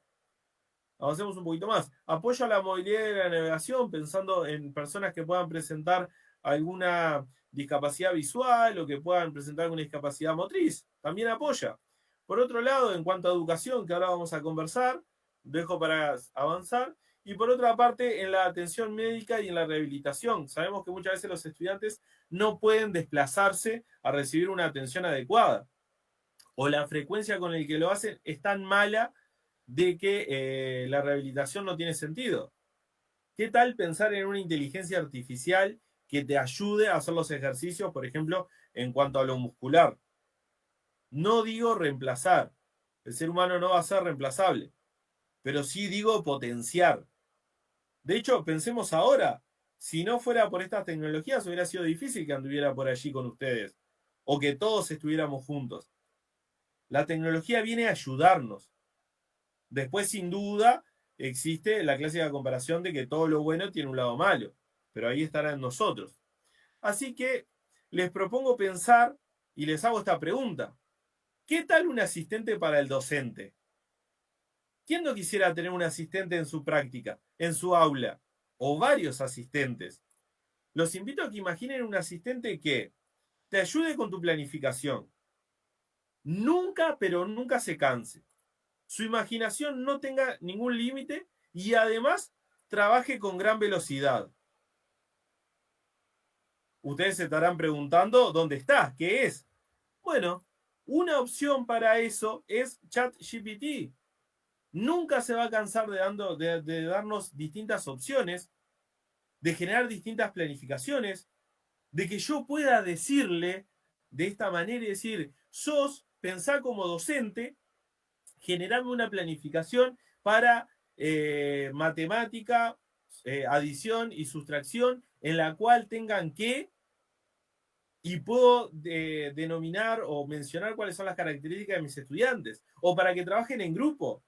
Avancemos un poquito más. Apoyo a la movilidad de la navegación, pensando en personas que puedan presentar alguna discapacidad visual o que puedan presentar alguna discapacidad motriz. También apoya. Por otro lado, en cuanto a educación, que ahora vamos a conversar, dejo para avanzar. Y por otra parte, en la atención médica y en la rehabilitación. Sabemos que muchas veces los estudiantes no pueden desplazarse a recibir una atención adecuada. O la frecuencia con la que lo hacen es tan mala de que la rehabilitación no tiene sentido. ¿Qué tal pensar en una inteligencia artificial que te ayude a hacer los ejercicios, por ejemplo, en cuanto a lo muscular? No digo reemplazar, el ser humano no va a ser reemplazable, pero sí digo potenciar. De hecho, pensemos ahora, si no fuera por estas tecnologías, hubiera sido difícil que anduviera por allí con ustedes, o que todos estuviéramos juntos. La tecnología viene a ayudarnos. Después, sin duda, existe la clásica comparación de que todo lo bueno tiene un lado malo, pero ahí estará en nosotros. Así que les propongo pensar y les hago esta pregunta. ¿Qué tal un asistente para el docente? ¿Quién no quisiera tener un asistente en su práctica, en su aula? O varios asistentes. Los invito a que imaginen un asistente que te ayude con tu planificación. Nunca, pero nunca se canse. Su imaginación no tenga ningún límite y además trabaje con gran velocidad. Ustedes se estarán preguntando, ¿dónde está? ¿Qué es? Bueno, una opción para eso es ChatGPT. Nunca se va a cansar de darnos distintas opciones, de generar distintas planificaciones, de que yo pueda decirle de esta manera y decir, sos pensá como docente, generarme una planificación para matemática, adición y sustracción, en la cual tengan que, y puedo denominar o mencionar cuáles son las características de mis estudiantes, o para que trabajen en grupo,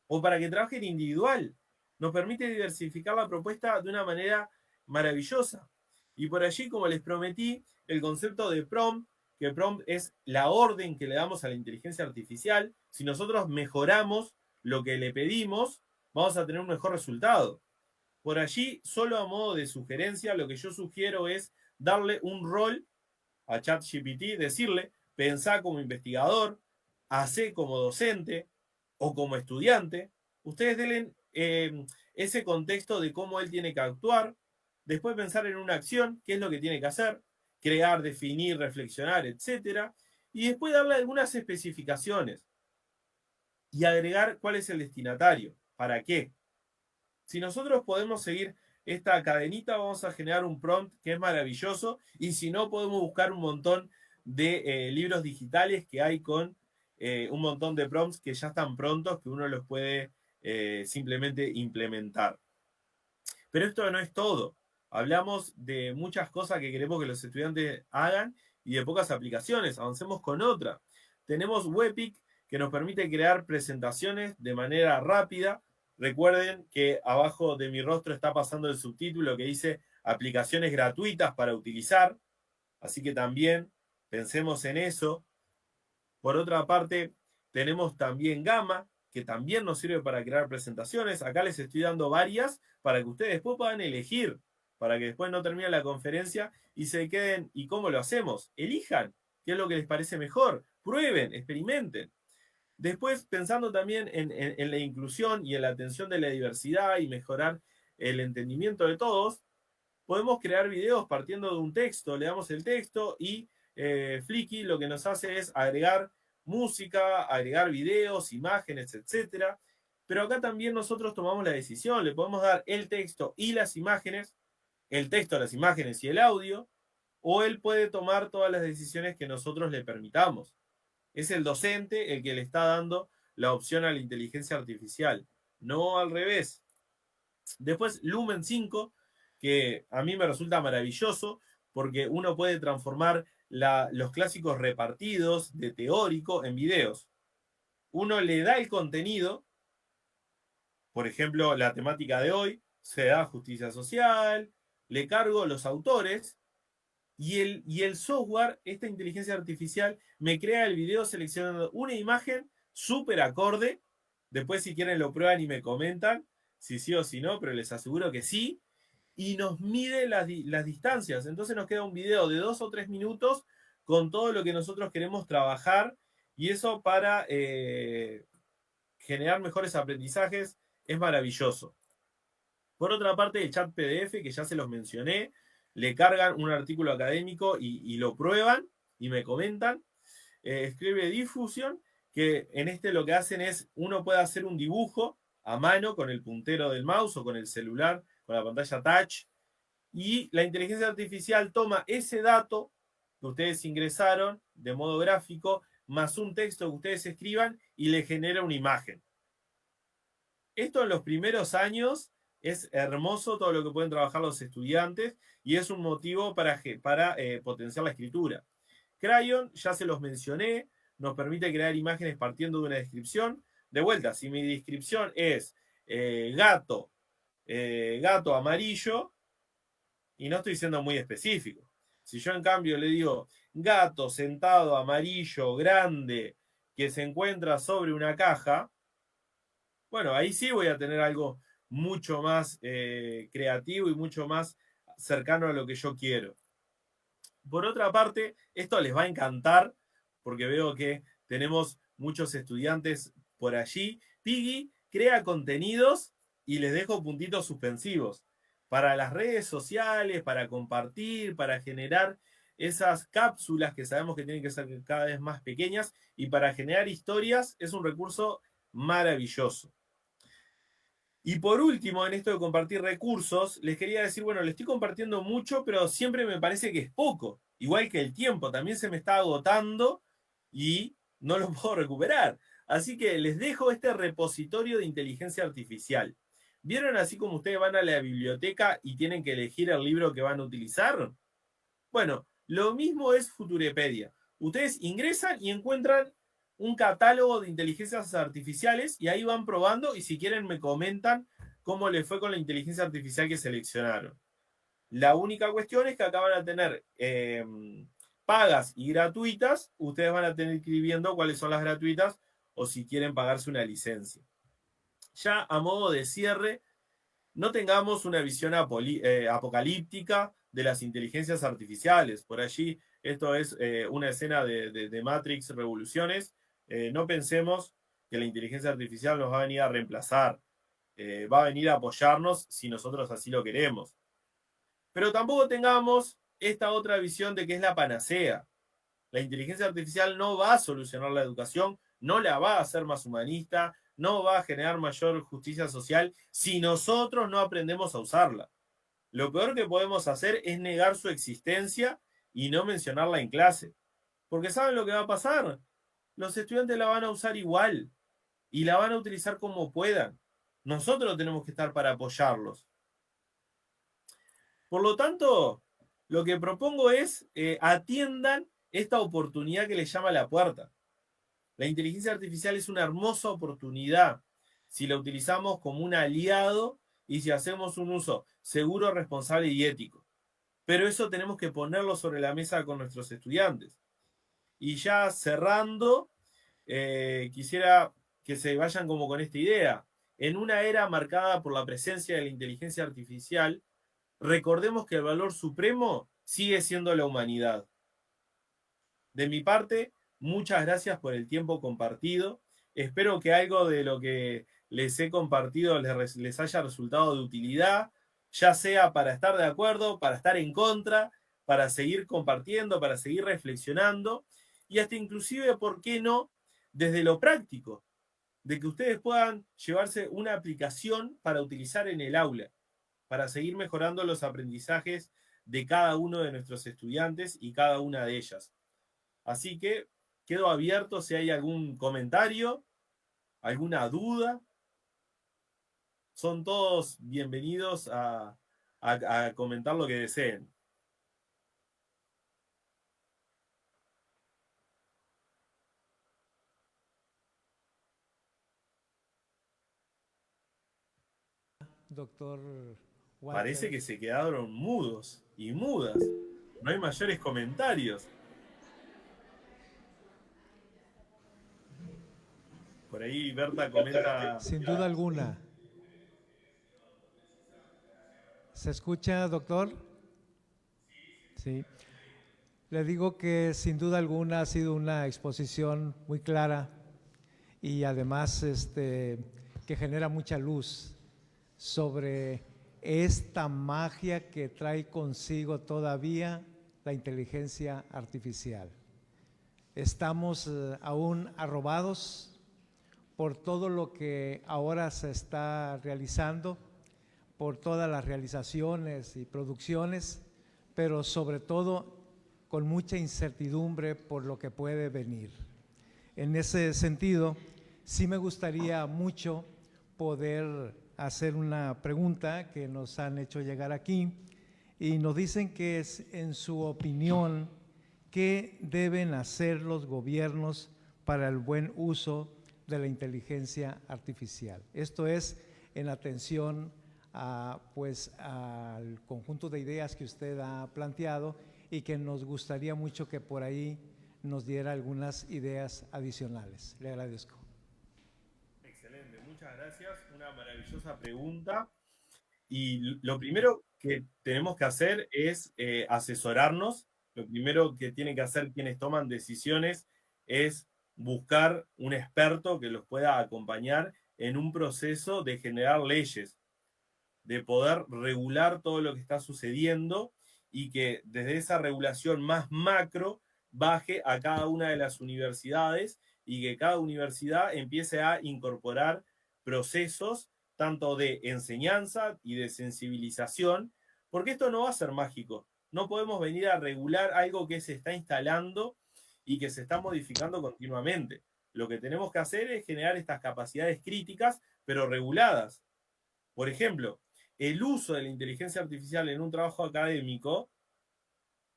o para que trabajen individual. Nos permite diversificar la propuesta de una manera maravillosa. Y por allí, como les prometí, el concepto de prompt, que prompt es la orden que le damos a la inteligencia artificial. Si nosotros mejoramos lo que le pedimos, vamos a tener un mejor resultado. Por allí, solo a modo de sugerencia, lo que yo sugiero es darle un rol a ChatGPT, decirle, pensá como investigador, hacé como docente o como estudiante. Ustedes denle ese contexto de cómo él tiene que actuar, después pensar en una acción, qué es lo que tiene que hacer, crear, definir, reflexionar, etcétera, y después darle algunas especificaciones y agregar cuál es el destinatario, para qué. Si nosotros podemos seguir esta cadenita, vamos a generar un prompt que es maravilloso, y si no, podemos buscar un montón de libros digitales que hay con un montón de prompts que ya están prontos, que uno los puede simplemente implementar. Pero esto no es todo. Hablamos de muchas cosas que queremos que los estudiantes hagan y de pocas aplicaciones. Avancemos con otra. Tenemos Webic, que nos permite crear presentaciones de manera rápida. Recuerden que abajo de mi rostro está pasando el subtítulo que dice aplicaciones gratuitas para utilizar. Así que también pensemos en eso. Por otra parte, tenemos también Gamma, que también nos sirve para crear presentaciones. Acá les estoy dando varias para que ustedes después puedan elegir, para que después no termine la conferencia y se queden, ¿y cómo lo hacemos? Elijan qué es lo que les parece mejor, prueben, experimenten. Después, pensando también en la inclusión y en la atención de la diversidad y mejorar el entendimiento de todos, podemos crear videos partiendo de un texto, le damos el texto y Flickr lo que nos hace es agregar música, agregar videos, imágenes, etcétera. Pero acá también nosotros tomamos la decisión, le podemos dar el texto y las imágenes, el texto, las imágenes y el audio, o él puede tomar todas las decisiones que nosotros le permitamos. Es el docente el que le está dando la opción a la inteligencia artificial, no al revés. Después, Lumen 5, que a mí me resulta maravilloso porque uno puede transformar los clásicos repartidos de teórico en videos. Uno le da el contenido, por ejemplo, la temática de hoy, se da justicia social, le cargo los autores y el software, esta inteligencia artificial, me crea el video seleccionando una imagen súper acorde. Después, si quieren, lo prueban y me comentan si sí o si no, pero les aseguro que sí. Y nos mide las distancias. Entonces nos queda un video de 2 o 3 minutos con todo lo que nosotros queremos trabajar. Y eso para generar mejores aprendizajes es maravilloso. Por otra parte, el chat PDF, que ya se los mencioné, le cargan un artículo académico y lo prueban y me comentan. Escribe Diffusion, que en este lo que hacen es, uno puede hacer un dibujo a mano con el puntero del mouse o con el celular, con la pantalla touch, y la inteligencia artificial toma ese dato que ustedes ingresaron de modo gráfico, más un texto que ustedes escriban, y le genera una imagen. Esto en los primeros años es hermoso, todo lo que pueden trabajar los estudiantes, y es un motivo para potenciar la escritura. Crayon, ya se los mencioné, nos permite crear imágenes partiendo de una descripción. De vuelta, si mi descripción es gato amarillo, y no estoy siendo muy específico. Si yo en cambio le digo gato sentado amarillo grande que se encuentra sobre una caja, bueno, ahí sí voy a tener algo mucho más creativo y mucho más cercano a lo que yo quiero. Por otra parte, esto les va a encantar porque veo que tenemos muchos estudiantes por allí. Piggy crea contenidos y les dejo puntitos suspensivos para las redes sociales, para compartir, para generar esas cápsulas que sabemos que tienen que ser cada vez más pequeñas, y para generar historias es un recurso maravilloso. Y por último, en esto de compartir recursos, les quería decir, bueno, le estoy compartiendo mucho, pero siempre me parece que es poco. Igual que el tiempo, también se me está agotando y no lo puedo recuperar. Así que les dejo este repositorio de inteligencia artificial. ¿Vieron así como ustedes van a la biblioteca y tienen que elegir el libro que van a utilizar? Bueno, lo mismo es Futurepedia. Ustedes ingresan y encuentran un catálogo de inteligencias artificiales y ahí van probando y si quieren me comentan cómo les fue con la inteligencia artificial que seleccionaron. La única cuestión es que acá van a tener pagas y gratuitas. Ustedes van a tener que ir viendo cuáles son las gratuitas o si quieren pagarse una licencia. Ya a modo de cierre, no tengamos una visión apocalíptica de las inteligencias artificiales. Por allí, esto es una escena de Matrix Revoluciones. No pensemos que la inteligencia artificial nos va a venir a reemplazar. Va a venir a apoyarnos si nosotros así lo queremos. Pero tampoco tengamos esta otra visión de que es la panacea. La inteligencia artificial no va a solucionar la educación, no la va a hacer más humanista, no va a generar mayor justicia social si nosotros no aprendemos a usarla. Lo peor que podemos hacer es negar su existencia y no mencionarla en clase. Porque ¿saben lo que va a pasar? Los estudiantes la van a usar igual y la van a utilizar como puedan. Nosotros tenemos que estar para apoyarlos. Por lo tanto, lo que propongo es atiendan esta oportunidad que les llama a la puerta. La inteligencia artificial es una hermosa oportunidad si la utilizamos como un aliado y si hacemos un uso seguro, responsable y ético. Pero eso tenemos que ponerlo sobre la mesa con nuestros estudiantes. Y ya cerrando, quisiera que se vayan como con esta idea. En una era marcada por la presencia de la inteligencia artificial, recordemos que el valor supremo sigue siendo la humanidad. De mi parte, muchas gracias por el tiempo compartido. Espero que algo de lo que les he compartido les haya resultado de utilidad, ya sea para estar de acuerdo, para estar en contra, para seguir compartiendo, para seguir reflexionando y hasta inclusive, ¿por qué no?, desde lo práctico, de que ustedes puedan llevarse una aplicación para utilizar en el aula, para seguir mejorando los aprendizajes de cada uno de nuestros estudiantes y cada una de ellas. Así que quedo abierto si hay algún comentario, alguna duda. Son todos bienvenidos a comentar lo que deseen.
Doctor Walter.
Parece que se quedaron mudos y mudas. No hay mayores comentarios. Por ahí Berta comenta.
Sin duda alguna. ¿Se escucha, doctor? Sí. Le digo que sin duda alguna ha sido una exposición muy clara y además que genera mucha luz sobre esta magia que trae consigo todavía la inteligencia artificial. Estamos aún arrobados por todo lo que ahora se está realizando, por todas las realizaciones y producciones, pero sobre todo con mucha incertidumbre por lo que puede venir. En ese sentido, sí me gustaría mucho poder hacer una pregunta que nos han hecho llegar aquí y nos dicen que es, en su opinión, ¿qué deben hacer los gobiernos para el buen uso de la inteligencia artificial? Esto es en atención al conjunto de ideas que usted ha planteado y que nos gustaría mucho que por ahí nos diera algunas ideas adicionales. Le agradezco.
Excelente, muchas gracias. Una maravillosa pregunta. Y lo primero que tenemos que hacer es asesorarnos. Lo primero que tienen que hacer quienes toman decisiones es buscar un experto que los pueda acompañar en un proceso de generar leyes, de poder regular todo lo que está sucediendo y que desde esa regulación más macro baje a cada una de las universidades y que cada universidad empiece a incorporar procesos tanto de enseñanza y de sensibilización, porque esto no va a ser mágico. No podemos venir a regular algo que se está instalando y que se están modificando continuamente. Lo que tenemos que hacer es generar estas capacidades críticas, pero reguladas. Por ejemplo, el uso de la inteligencia artificial en un trabajo académico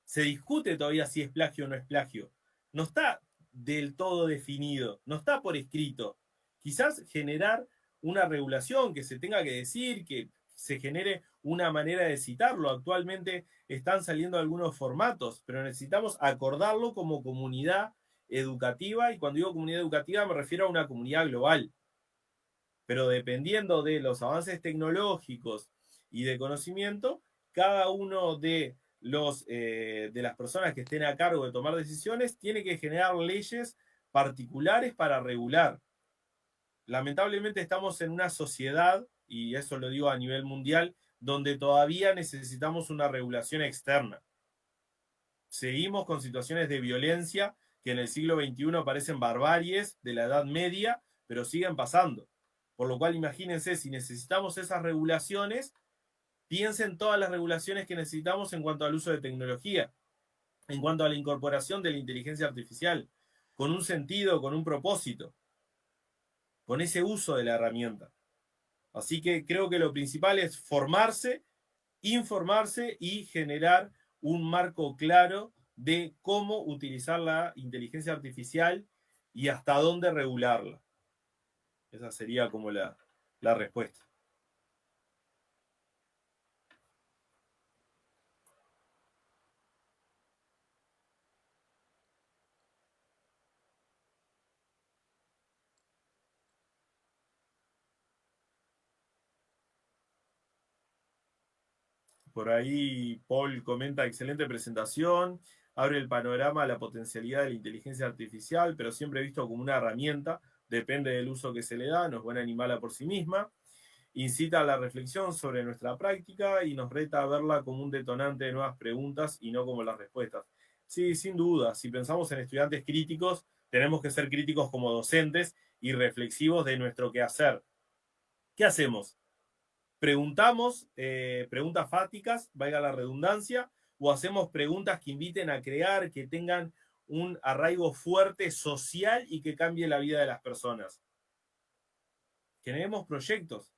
se discute todavía si es plagio o no es plagio. No está del todo definido, no está por escrito. Quizás generar una regulación, que se tenga que decir, que se genere una manera de citarlo. Actualmente están saliendo algunos formatos, pero necesitamos acordarlo como comunidad educativa, y cuando digo comunidad educativa me refiero a una comunidad global. Pero dependiendo de los avances tecnológicos y de conocimiento, cada uno de las personas que estén a cargo de tomar decisiones tiene que generar leyes particulares para regular. Lamentablemente estamos en una sociedad, y eso lo digo a nivel mundial, donde todavía necesitamos una regulación externa. Seguimos con situaciones de violencia que en el siglo XXI parecen barbaries de la Edad Media, pero siguen pasando. Por lo cual, imagínense, si necesitamos esas regulaciones, piensen todas las regulaciones que necesitamos en cuanto al uso de tecnología, en cuanto a la incorporación de la inteligencia artificial, con un sentido, con un propósito, con ese uso de la herramienta. Así que creo que lo principal es formarse, informarse y generar un marco claro de cómo utilizar la inteligencia artificial y hasta dónde regularla. Esa sería como la respuesta. Por ahí Paul comenta: excelente presentación, abre el panorama a la potencialidad de la inteligencia artificial, pero siempre visto como una herramienta, depende del uso que se le da, no es buena ni mala por sí misma. Incita a la reflexión sobre nuestra práctica y nos reta a verla como un detonante de nuevas preguntas y no como las respuestas. Sí, sin duda, si pensamos en estudiantes críticos, tenemos que ser críticos como docentes y reflexivos de nuestro quehacer. ¿Qué hacemos? ¿Preguntamos preguntas fáticas, valga la redundancia, o hacemos preguntas que inviten a crear, que tengan un arraigo fuerte social y que cambie la vida de las personas? Generemos proyectos,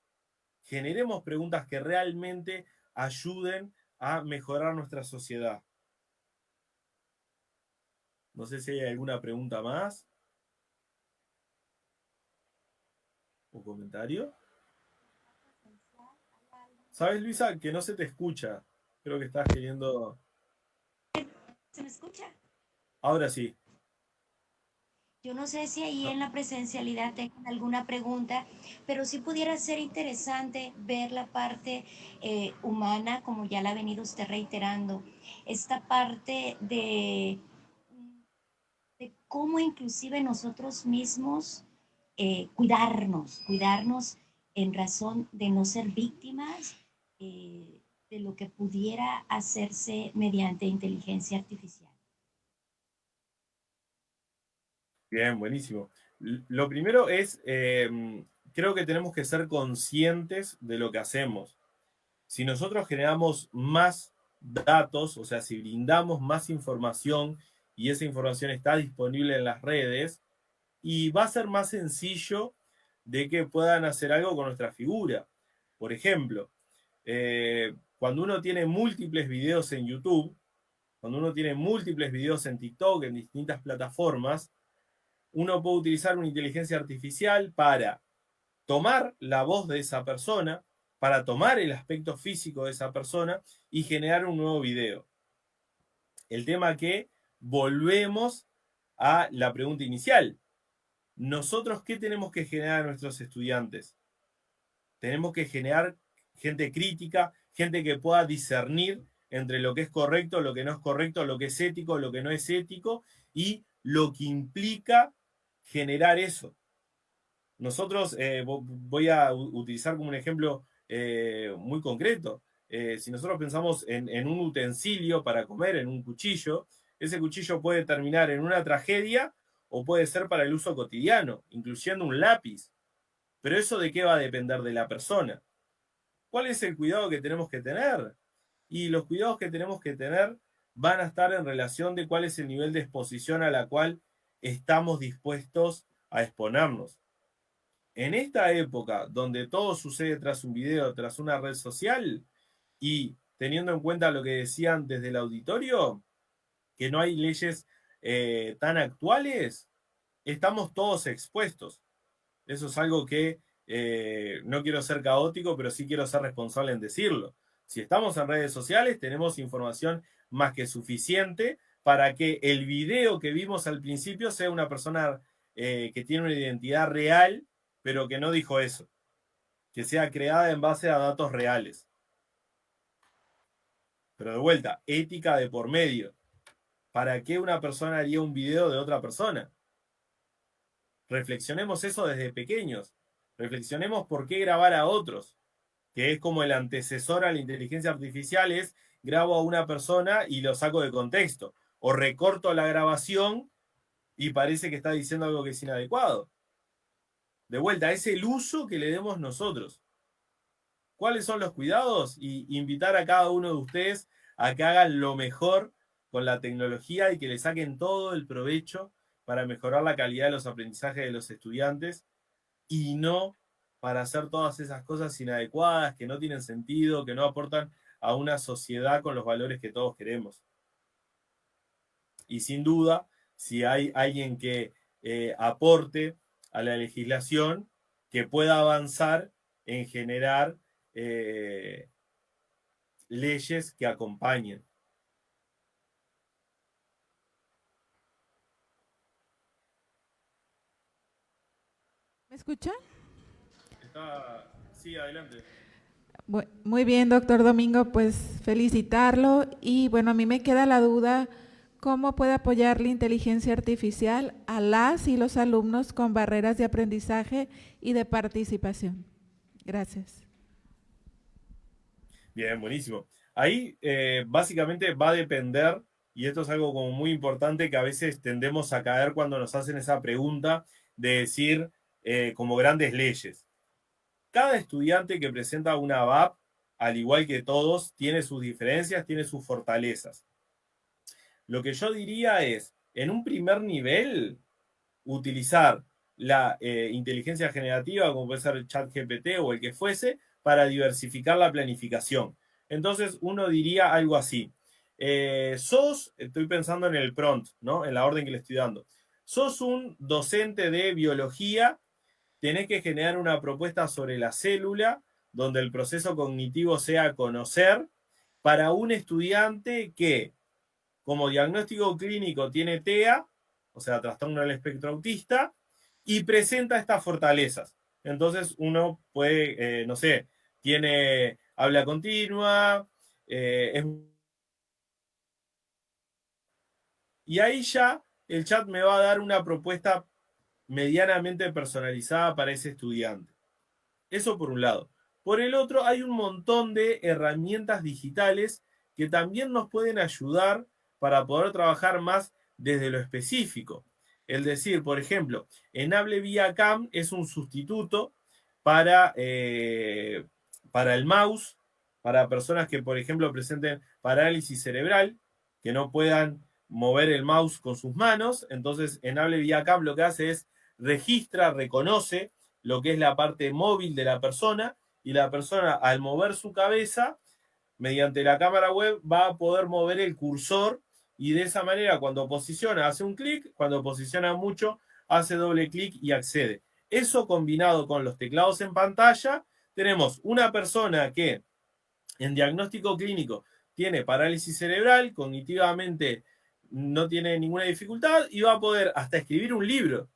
generemos preguntas que realmente ayuden a mejorar nuestra sociedad. No sé si hay alguna pregunta más o comentario. ¿Sabes, Luisa, que no se te escucha? Creo que estás queriendo...
¿Se me escucha?
Ahora sí.
Yo no sé si ahí en la presencialidad tengan alguna pregunta, pero sí pudiera ser interesante ver la parte humana, como ya la ha venido usted reiterando, esta parte de cómo inclusive nosotros mismos cuidarnos en razón de no ser víctimas de lo que pudiera hacerse mediante inteligencia artificial.
Bien, buenísimo. Lo primero es, creo que tenemos que ser conscientes de lo que hacemos. Si nosotros generamos más datos, o sea, si brindamos más información y esa información está disponible en las redes, y va a ser más sencillo de que puedan hacer algo con nuestra figura. Por ejemplo, cuando uno tiene múltiples videos en YouTube, cuando uno tiene múltiples videos en TikTok, en distintas plataformas, uno puede utilizar una inteligencia artificial para tomar la voz de esa persona, para tomar el aspecto físico de esa persona y generar un nuevo video. El tema que volvemos a la pregunta inicial. ¿Nosotros qué tenemos que generar a nuestros estudiantes? Tenemos que generar gente crítica, gente que pueda discernir entre lo que es correcto, lo que no es correcto, lo que es ético, lo que no es ético y lo que implica generar eso. Nosotros, voy a utilizar como un ejemplo muy concreto. Si nosotros pensamos en un utensilio para comer, en un cuchillo, ese cuchillo puede terminar en una tragedia o puede ser para el uso cotidiano, incluyendo un lápiz. Pero eso, ¿de qué va a depender? De la persona. ¿Cuál es el cuidado que tenemos que tener? Y los cuidados que tenemos que tener van a estar en relación de cuál es el nivel de exposición a la cual estamos dispuestos a exponernos. En esta época, donde todo sucede tras un video, tras una red social, y teniendo en cuenta lo que decían desde el auditorio, que no hay leyes tan actuales, estamos todos expuestos. Eso es algo que no quiero ser caótico, pero sí quiero ser responsable en decirlo. Si estamos en redes sociales, tenemos información más que suficiente para que el video que vimos al principio sea una persona que tiene una identidad real, pero que no dijo eso. Que sea creada en base a datos reales. Pero de vuelta, ética de por medio. ¿Para qué una persona haría un video de otra persona? Reflexionemos eso desde pequeños. Reflexionemos por qué grabar a otros, que es como el antecesor a la inteligencia artificial, es grabo a una persona y lo saco de contexto, o recorto la grabación y parece que está diciendo algo que es inadecuado. De vuelta, es el uso que le demos nosotros. ¿Cuáles son los cuidados? Y invitar a cada uno de ustedes a que hagan lo mejor con la tecnología y que le saquen todo el provecho para mejorar la calidad de los aprendizajes de los estudiantes y no para hacer todas esas cosas inadecuadas, que no tienen sentido, que no aportan a una sociedad con los valores que todos queremos. Y sin duda, si hay alguien que aporte a la legislación, que pueda avanzar en generar leyes que acompañen.
¿Me escucha?
Sí, adelante.
Muy bien, doctor Domingo, pues felicitarlo. Y bueno, a mí me queda la duda, ¿cómo puede apoyar la inteligencia artificial a las y los alumnos con barreras de aprendizaje y de participación? Gracias.
Bien, buenísimo. Ahí básicamente va a depender, y esto es algo como muy importante que a veces tendemos a caer cuando nos hacen esa pregunta de decir como grandes leyes. Cada estudiante que presenta una VAP, al igual que todos, tiene sus diferencias, tiene sus fortalezas. Lo que yo diría es, en un primer nivel, utilizar la inteligencia generativa, como puede ser el ChatGPT o el que fuese, para diversificar la planificación. Entonces, uno diría algo así. Estoy pensando en el prompt, ¿no? En la orden que le estoy dando. Sos un docente de biología, tenés que generar una propuesta sobre la célula, donde el proceso cognitivo sea conocer, para un estudiante que, como diagnóstico clínico, tiene TEA, o sea, trastorno del espectro autista, y presenta estas fortalezas. Entonces uno puede, no sé, tiene habla continua, y ahí ya el chat me va a dar una propuesta medianamente personalizada para ese estudiante. Eso por un lado. Por el otro, hay un montón de herramientas digitales que también nos pueden ayudar para poder trabajar más desde lo específico. Es decir, por ejemplo, en Hable vía Cam es un sustituto para el mouse, para personas que, por ejemplo, presenten parálisis cerebral, que no puedan mover el mouse con sus manos. Entonces, en Hable vía Cam lo que hace es registra, reconoce lo que es la parte móvil de la persona, y la persona, al mover su cabeza, mediante la cámara web, va a poder mover el cursor, y de esa manera, cuando posiciona, hace un clic, cuando posiciona mucho, hace doble clic y accede. Eso combinado con los teclados en pantalla, tenemos una persona que en diagnóstico clínico tiene parálisis cerebral, cognitivamente no tiene ninguna dificultad y va a poder hasta escribir un libro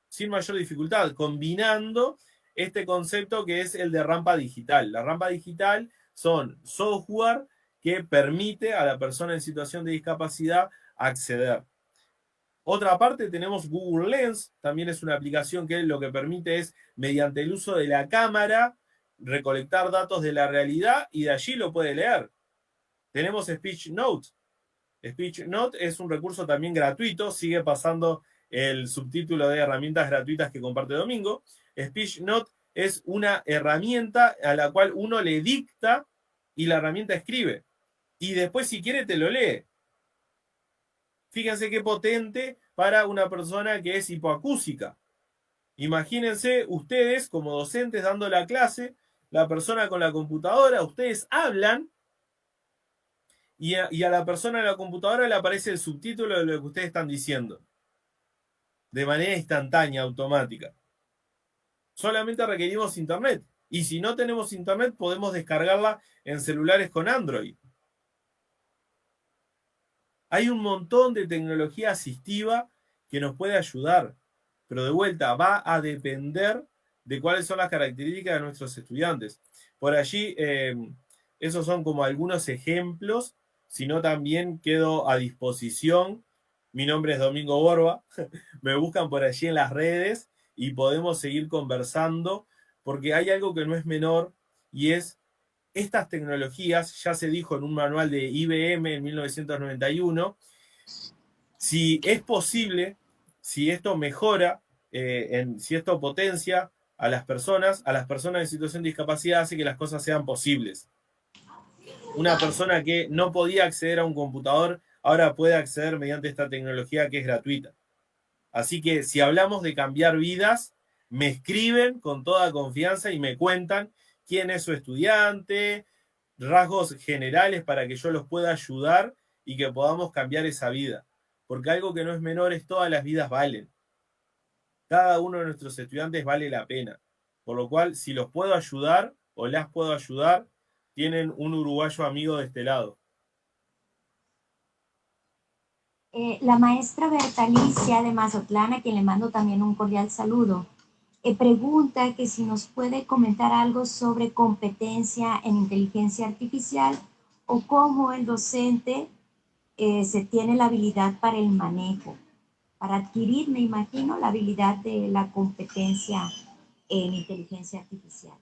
sin mayor dificultad, combinando este concepto que es el de rampa digital. La rampa digital son software que permite a la persona en situación de discapacidad acceder. Otra parte tenemos Google Lens, también es una aplicación que lo que permite es, mediante el uso de la cámara, recolectar datos de la realidad y de allí lo puede leer. Tenemos Speech Note. Speech Note es un recurso también gratuito, sigue pasando el subtítulo de herramientas gratuitas que comparte Domingo. Speech Note es una herramienta a la cual uno le dicta y la herramienta escribe. y después si quiere te lo lee. Fíjense qué potente para una persona que es hipoacúsica. Imagínense ustedes como docentes dando la clase, la persona con la computadora, ustedes hablan y a la persona en la computadora le aparece el subtítulo de lo que ustedes están diciendo. De manera instantánea, automática. Solamente requerimos internet. Y si no tenemos internet, podemos descargarla en celulares con Android. Hay un montón de tecnología asistiva que nos puede ayudar. Pero de vuelta, va a depender de cuáles son las características de nuestros estudiantes. Por allí, esos son como algunos ejemplos, sino también quedo a disposición. Mi nombre es Domingo Borba, me buscan por allí en las redes y podemos seguir conversando, porque hay algo que no es menor y es estas tecnologías, ya se dijo en un manual de IBM en 1991, si es posible, si esto mejora, si esto potencia a las personas en situación de discapacidad, hace que las cosas sean posibles. Una persona que no podía acceder a un computador, ahora puede acceder mediante esta tecnología que es gratuita. Así que si hablamos de cambiar vidas, me escriben con toda confianza y me cuentan quién es su estudiante, rasgos generales para que yo los pueda ayudar y que podamos cambiar esa vida. Porque algo que no es menor es todas las vidas valen. Cada uno de nuestros estudiantes vale la pena. Por lo cual, si los puedo ayudar o las puedo ayudar, tienen un uruguayo amigo de este lado.
La maestra Bertalicia de Mazatlán, a quien le mando también un cordial saludo, pregunta que si nos puede comentar algo sobre competencia en inteligencia artificial o cómo el docente se tiene la habilidad para el manejo, para adquirir, me imagino, la habilidad de la competencia en inteligencia artificial.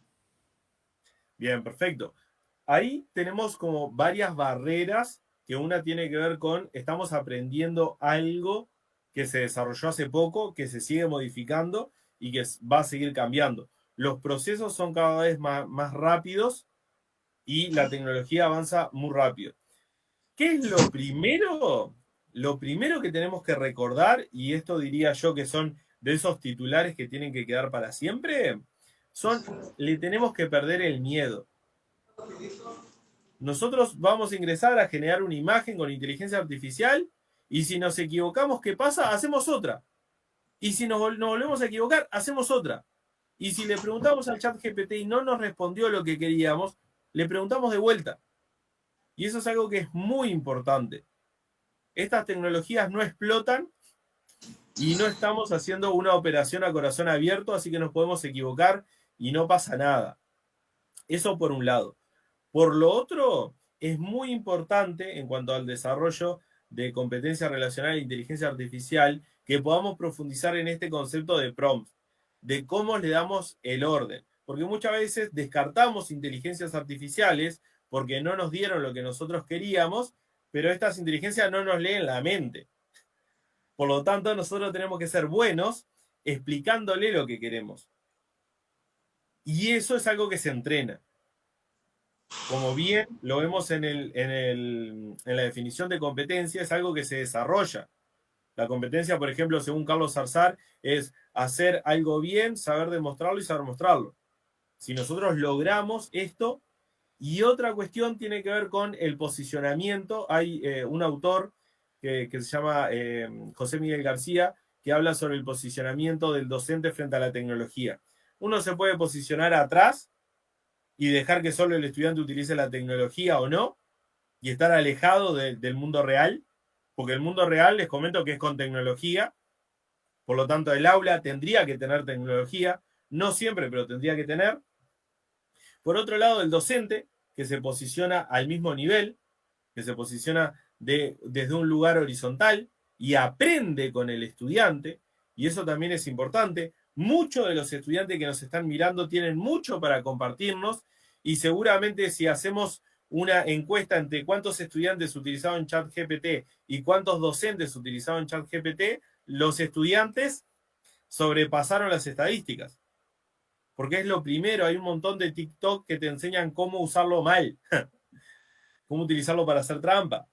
Bien, perfecto. Ahí tenemos como varias barreras que una tiene que ver con, estamos aprendiendo algo que se desarrolló hace poco, que se sigue modificando y que va a seguir cambiando. Los procesos son cada vez más rápidos y la tecnología avanza muy rápido. ¿Qué es lo primero? Lo primero que tenemos que recordar, y esto diría yo que son de esos titulares que tienen que quedar para siempre, le tenemos que perder el miedo. Nosotros vamos a ingresar a generar una imagen con inteligencia artificial y si nos equivocamos, ¿qué pasa? Hacemos otra. Y si nos volvemos a equivocar, hacemos otra. Y si le preguntamos al chat GPT y no nos respondió lo que queríamos, le preguntamos de vuelta. Y eso es algo que es muy importante. Estas tecnologías no explotan y no estamos haciendo una operación a corazón abierto, así que nos podemos equivocar y no pasa nada. Eso por un lado. Por lo otro, es muy importante en cuanto al desarrollo de competencia relacional e inteligencia artificial que podamos profundizar en este concepto de prompt, de cómo le damos el orden. Porque muchas veces descartamos inteligencias artificiales porque no nos dieron lo que nosotros queríamos, pero estas inteligencias no nos leen la mente. Por lo tanto, nosotros tenemos que ser buenos explicándole lo que queremos. Y eso es algo que se entrena. Como bien lo vemos en la definición de competencia, es algo que se desarrolla. La competencia, por ejemplo, según Carlos Zarzar, es hacer algo bien, saber demostrarlo y saber mostrarlo. Si nosotros logramos esto, y otra cuestión tiene que ver con el posicionamiento. Hay un autor que se llama José Miguel García, que habla sobre el posicionamiento del docente frente a la tecnología. Uno se puede posicionar atrás y dejar que solo el estudiante utilice la tecnología o no, y estar alejado del mundo real, porque el mundo real, les comento que es con tecnología, por lo tanto el aula tendría que tener tecnología, no siempre, pero tendría que tener. Por otro lado, el docente, que se posiciona al mismo nivel, que se posiciona desde un lugar horizontal y aprende con el estudiante, y eso también es importante. Muchos de los estudiantes que nos están mirando tienen mucho para compartirnos y seguramente si hacemos una encuesta entre cuántos estudiantes utilizaban ChatGPT y cuántos docentes utilizaban ChatGPT, los estudiantes sobrepasaron las estadísticas. Porque es lo primero, hay un montón de TikTok que te enseñan cómo usarlo mal. cómo utilizarlo para hacer trampa.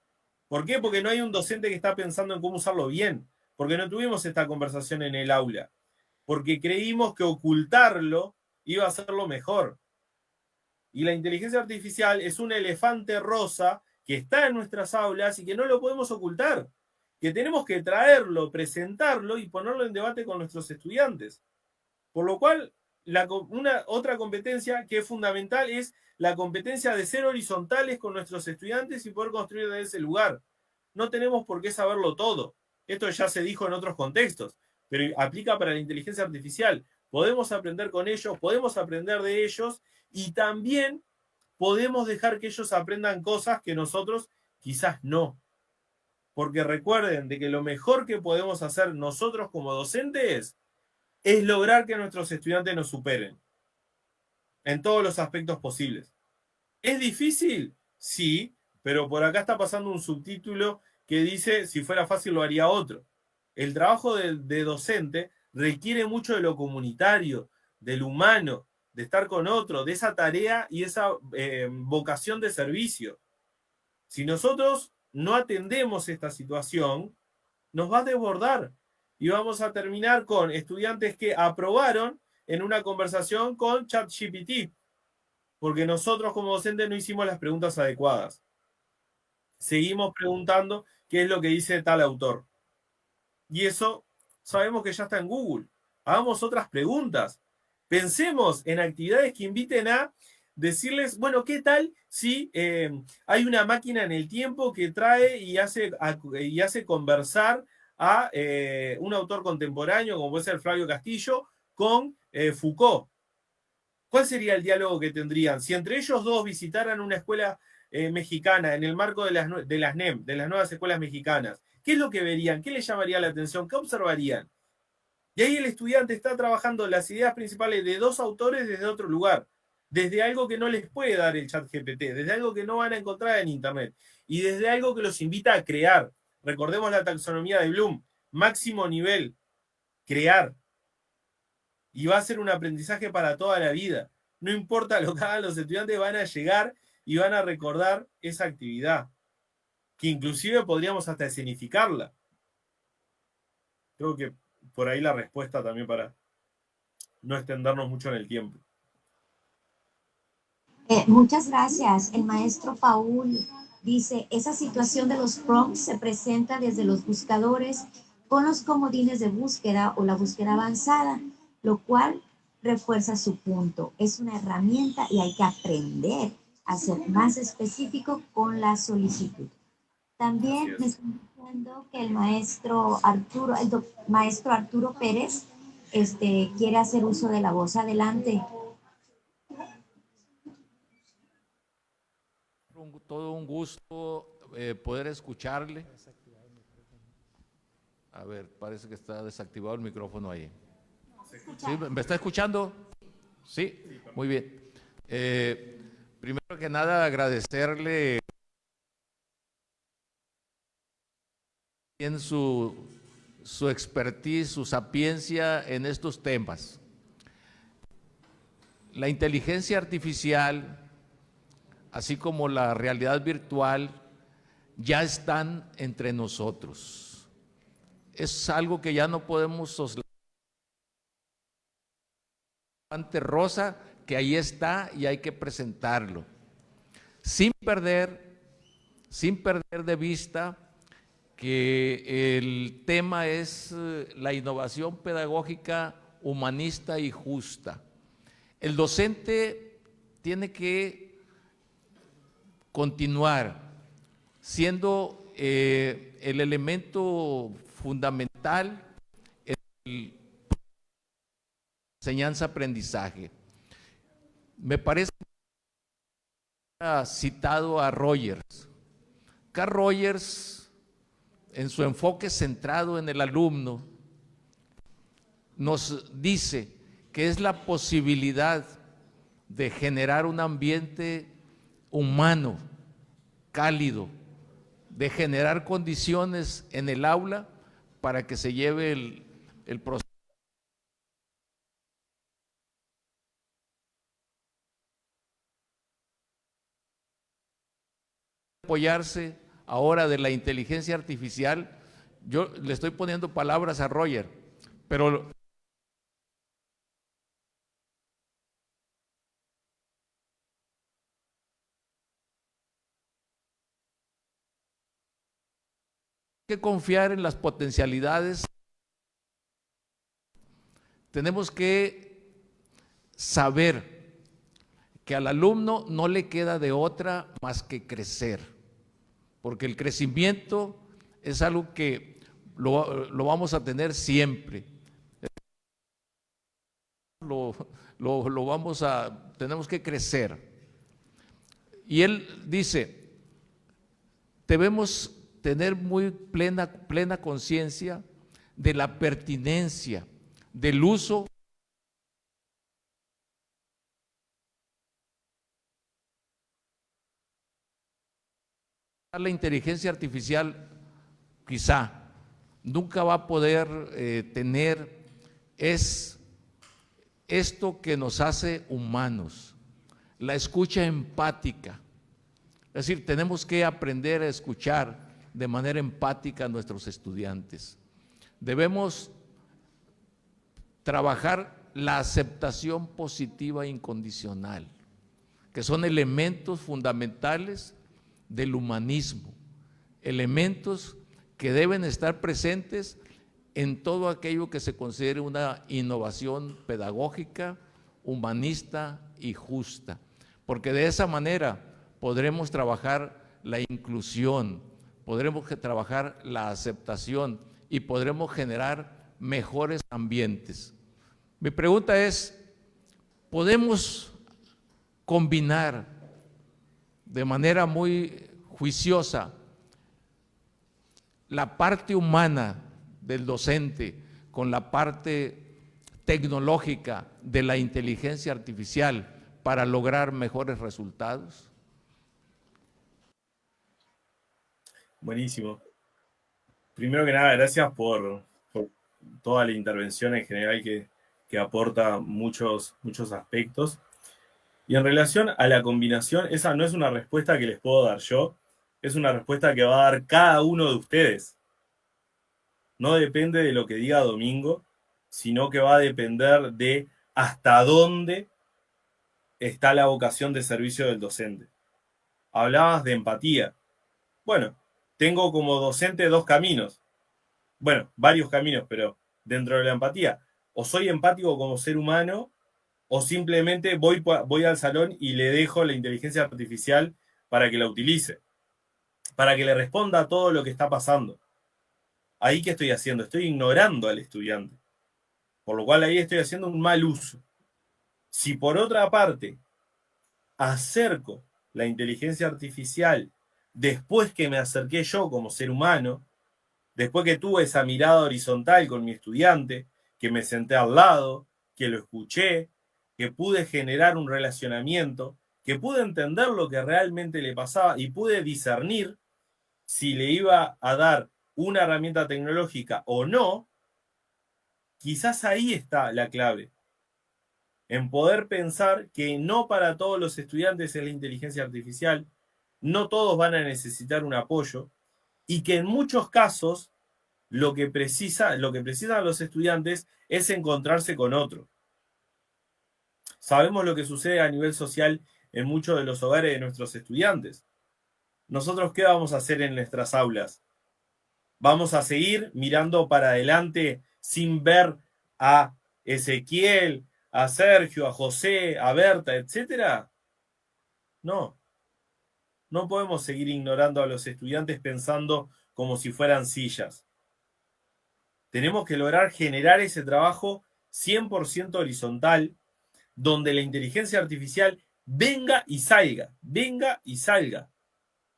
¿Por qué? Porque no hay un docente que está pensando en cómo usarlo bien, porque no tuvimos esta conversación en el aula, porque creímos que ocultarlo iba a ser lo mejor. Y la inteligencia artificial es un elefante rosa que está en nuestras aulas y que no lo podemos ocultar, que tenemos que traerlo, presentarlo y ponerlo en debate con nuestros estudiantes. Por lo cual, una otra competencia que es fundamental es la competencia de ser horizontales con nuestros estudiantes y poder construir de ese lugar. No tenemos por qué saberlo todo. Esto ya se dijo en otros contextos, pero aplica para la inteligencia artificial. Podemos aprender con ellos, podemos aprender de ellos y también podemos dejar que ellos aprendan cosas que nosotros quizás no. Porque recuerden de que lo mejor que podemos hacer nosotros como docentes es lograr que nuestros estudiantes nos superen en todos los aspectos posibles. ¿Es difícil? Sí, pero por acá está pasando un subtítulo que dice, si fuera fácil lo haría otro. El trabajo de docente requiere mucho de lo comunitario, del humano, de estar con otro, de esa tarea y esa vocación de servicio. Si nosotros no atendemos esta situación, nos va a desbordar y vamos a terminar con estudiantes que aprobaron en una conversación con ChatGPT, porque nosotros como docentes no hicimos las preguntas adecuadas. Seguimos preguntando qué es lo que dice tal autor. Y eso sabemos que ya está en Google. Hagamos otras preguntas. Pensemos en actividades que inviten a decirles, bueno, ¿qué tal si hay una máquina en el tiempo que trae y hace conversar a un autor contemporáneo, como puede ser Flavio Castillo, con Foucault? ¿Cuál sería el diálogo que tendrían? Si entre ellos dos visitaran una escuela mexicana en el marco de las NEM, de las nuevas escuelas mexicanas, ¿qué es lo que verían? ¿Qué les llamaría la atención? ¿Qué observarían? Y ahí el estudiante está trabajando las ideas principales de dos autores desde otro lugar, desde algo que no les puede dar el chat GPT, desde algo que no van a encontrar en Internet y desde algo que los invita a crear. Recordemos la taxonomía de Bloom, máximo nivel, crear. Y va a ser un aprendizaje para toda la vida. No importa lo que hagan los estudiantes, van a llegar y van a recordar esa actividad, que inclusive podríamos hasta escenificarla. Creo que por ahí la respuesta también para no extendernos mucho en el tiempo.
Muchas gracias. El maestro Paul dice, esa situación de los prompts se presenta desde los buscadores con los comodines de búsqueda o la búsqueda avanzada, lo cual refuerza su punto. Es una herramienta y hay que aprender a ser más específico con la solicitud. También me están diciendo que el maestro Arturo Pérez quiere hacer uso de la voz. Adelante.
Todo un gusto poder escucharle. A ver, parece que está desactivado el micrófono ahí. ¿Sí? ¿Me está escuchando? Sí, muy bien. Primero que nada, agradecerle en su expertise, su sapiencia en estos temas. La inteligencia artificial, así como la realidad virtual, ya están entre nosotros. Es algo que ya no podemos soslayar. Rosa, que ahí está y hay que presentarlo. Sin perder de vista que el tema es la innovación pedagógica humanista y justa. El docente tiene que continuar siendo el elemento fundamental en el enseñanza-aprendizaje. Me parece que ha citado a Rogers. Carl Rogers, en su enfoque centrado en el alumno, nos dice que es la posibilidad de generar un ambiente humano, cálido, de generar condiciones en el aula para que se lleve el proceso. apoyarse ahora de la inteligencia artificial. Yo le estoy poniendo palabras a Roger, pero hay que confiar en las potencialidades. Tenemos que saber que al alumno no le queda de otra más que crecer, porque el crecimiento es algo que lo vamos a tener siempre. Tenemos que crecer. Y él dice, debemos tener muy plena conciencia de la pertinencia, del uso la inteligencia artificial quizá nunca va a poder tener es esto que nos hace humanos, la escucha empática. Es decir, tenemos que aprender a escuchar de manera empática a nuestros estudiantes. Debemos trabajar la aceptación positiva e incondicional, que son elementos fundamentales del humanismo, elementos que deben estar presentes en todo aquello que se considere una innovación pedagógica, humanista y justa, porque de esa manera podremos trabajar la inclusión, podremos trabajar la aceptación y podremos generar mejores ambientes. Mi pregunta es, ¿podemos combinar de manera muy juiciosa la parte humana del docente con la parte tecnológica de la inteligencia artificial para lograr mejores resultados?
Buenísimo. Primero que nada, gracias por toda la intervención en general que aporta muchos aspectos. Y en relación a la combinación, esa no es una respuesta que les puedo dar yo, es una respuesta que va a dar cada uno de ustedes. No depende de lo que diga Domingo, sino que va a depender de hasta dónde está la vocación de servicio del docente. Hablabas de empatía. Bueno, tengo como docente dos caminos. Bueno, varios caminos, pero dentro de la empatía, o soy empático como ser humano, o simplemente voy al salón y le dejo la inteligencia artificial para que la utilice, para que le responda a todo lo que está pasando. Ahí, ¿qué estoy haciendo? Estoy ignorando al estudiante, por lo cual ahí estoy haciendo un mal uso. Si por otra parte acerco la inteligencia artificial después que me acerqué yo como ser humano, después que tuve esa mirada horizontal con mi estudiante, que me senté al lado, que lo escuché, que pude generar un relacionamiento, que pude entender lo que realmente le pasaba y pude discernir si le iba a dar una herramienta tecnológica o no, quizás ahí está la clave. En poder pensar que no para todos los estudiantes es la inteligencia artificial, no todos van a necesitar un apoyo y que en muchos casos lo que precisan los estudiantes es encontrarse con otro. Sabemos lo que sucede a nivel social en muchos de los hogares de nuestros estudiantes. ¿Nosotros qué vamos a hacer en nuestras aulas? ¿Vamos a seguir mirando para adelante sin ver a Ezequiel, a Sergio, a José, a Berta, etcétera? No. No podemos seguir ignorando a los estudiantes pensando como si fueran sillas. Tenemos que lograr generar ese trabajo 100% horizontal, donde la inteligencia artificial venga y salga,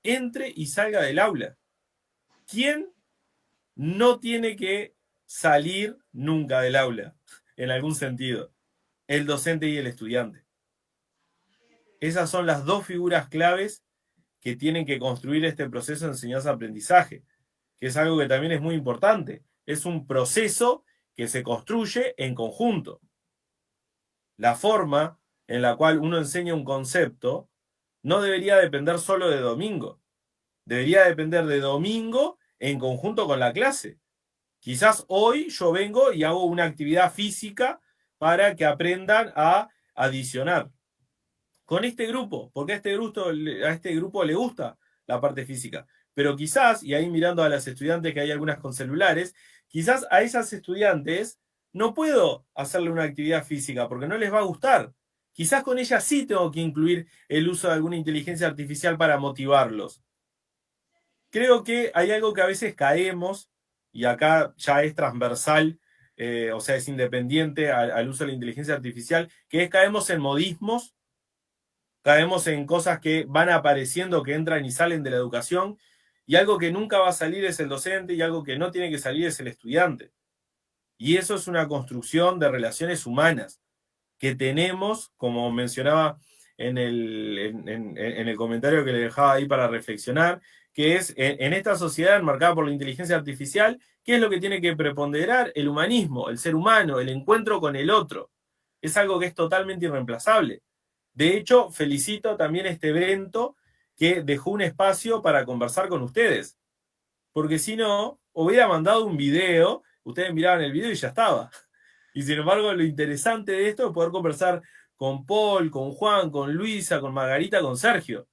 entre y salga del aula. ¿Quién no tiene que salir nunca del aula, en algún sentido? El docente y el estudiante. Esas son las dos figuras claves que tienen que construir este proceso de enseñanza-aprendizaje, que es algo que también es muy importante. Es un proceso que se construye en conjunto. La forma en la cual uno enseña un concepto no debería depender solo de Domingo. Debería depender de Domingo en conjunto con la clase. Quizás hoy yo vengo y hago una actividad física para que aprendan a adicionar. Con este grupo, porque a este grupo le gusta la parte física. Pero quizás, y ahí mirando a las estudiantes que hay algunas con celulares, quizás a esas estudiantes no puedo hacerle una actividad física porque no les va a gustar. Quizás con ellas sí tengo que incluir el uso de alguna inteligencia artificial para motivarlos. Creo que hay algo que a veces caemos, y acá ya es transversal, o sea, es independiente al uso de la inteligencia artificial, que es caemos en modismos, caemos en cosas que van apareciendo, que entran y salen de la educación, y algo que nunca va a salir es el docente, y algo que no tiene que salir es el estudiante. Y eso es una construcción de relaciones humanas que tenemos, como mencionaba en el comentario que le dejaba ahí para reflexionar, que es en esta sociedad marcada por la inteligencia artificial, ¿qué es lo que tiene que preponderar? El humanismo, el ser humano, el encuentro con el otro. Es algo que es totalmente irreemplazable. De hecho, felicito también este evento que dejó un espacio para conversar con ustedes. Porque si no, hubiera mandado un video, ustedes miraban el video y ya estaba. Y sin embargo, lo interesante de esto es poder conversar con Paul, con Juan, con Luisa, con Margarita, con Sergio,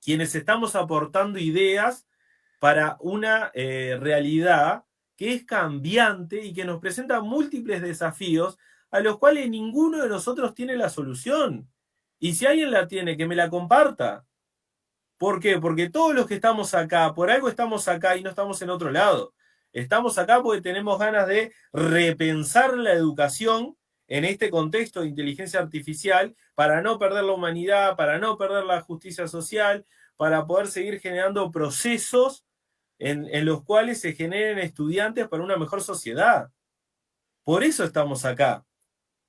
quienes estamos aportando ideas para una realidad que es cambiante y que nos presenta múltiples desafíos a los cuales ninguno de nosotros tiene la solución. Y si alguien la tiene, que me la comparta. ¿Por qué? Porque todos los que estamos acá, por algo estamos acá y no estamos en otro lado. Estamos acá porque tenemos ganas de repensar la educación en este contexto de inteligencia artificial para no perder la humanidad, para no perder la justicia social, para poder seguir generando procesos en los cuales se generen estudiantes para una mejor sociedad. Por eso estamos acá,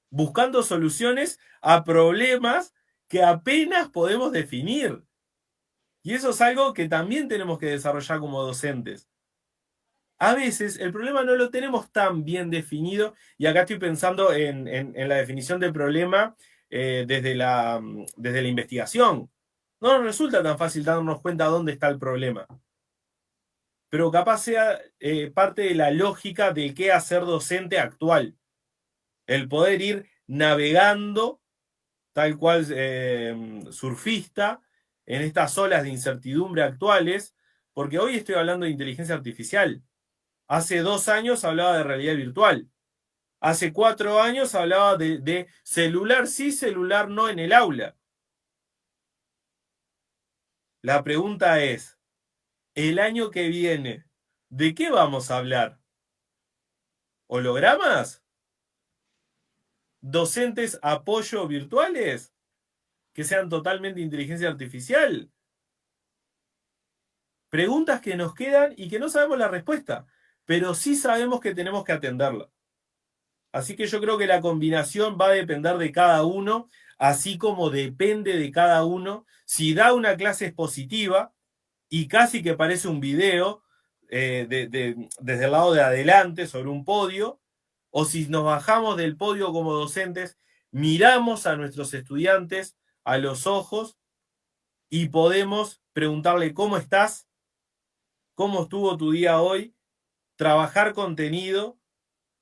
buscando soluciones a problemas que apenas podemos definir. Y eso es algo que también tenemos que desarrollar como docentes. A veces el problema no lo tenemos tan bien definido, y acá estoy pensando en la definición del problema desde la investigación. No nos resulta tan fácil darnos cuenta dónde está el problema. Pero capaz sea parte de la lógica del qué hacer docente actual. El poder ir navegando, tal cual surfista, en estas olas de incertidumbre actuales, porque hoy estoy hablando de inteligencia artificial. Hace 2 años hablaba de realidad virtual. Hace 4 años hablaba de celular sí, celular no en el aula. La pregunta es, el año que viene, ¿de qué vamos a hablar? ¿Hologramas? ¿Docentes apoyo virtuales? ¿Que sean totalmente inteligencia artificial? Preguntas que nos quedan y que no sabemos la respuesta, pero sí sabemos que tenemos que atenderla. Así que yo creo que la combinación va a depender de cada uno, así como depende de cada uno si da una clase expositiva y casi que parece un video desde el lado de adelante sobre un podio, o si nos bajamos del podio como docentes, miramos a nuestros estudiantes a los ojos y podemos preguntarle cómo estás, cómo estuvo tu día hoy, trabajar contenido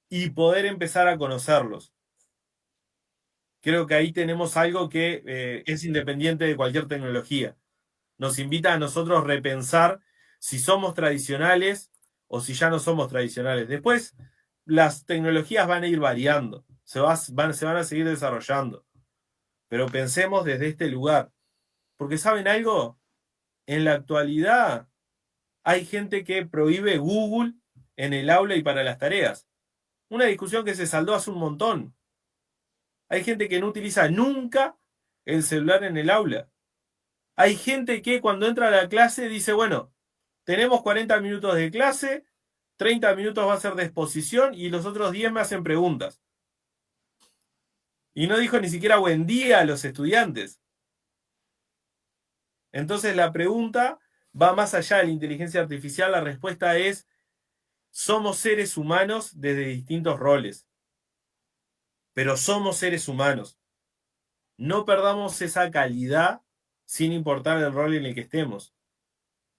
y poder empezar a conocerlos. Creo que ahí tenemos algo que es independiente de cualquier tecnología. Nos invita a nosotros repensar si somos tradicionales o si ya no somos tradicionales. Después, las tecnologías van a ir variando, se van a seguir desarrollando. Pero pensemos desde este lugar. Porque ¿saben algo? En la actualidad hay gente que prohíbe Google en el aula y para las tareas. Una discusión que se saldó hace un montón. Hay gente que no utiliza nunca el celular en el aula. Hay gente que cuando entra a la clase dice, bueno, tenemos 40 minutos de clase, 30 minutos va a ser de exposición y los otros 10 me hacen preguntas. Y no dijo ni siquiera buen día a los estudiantes. Entonces la pregunta va más allá de la inteligencia artificial. La respuesta es, somos seres humanos desde distintos roles. Pero somos seres humanos. No perdamos esa calidad sin importar el rol en el que estemos.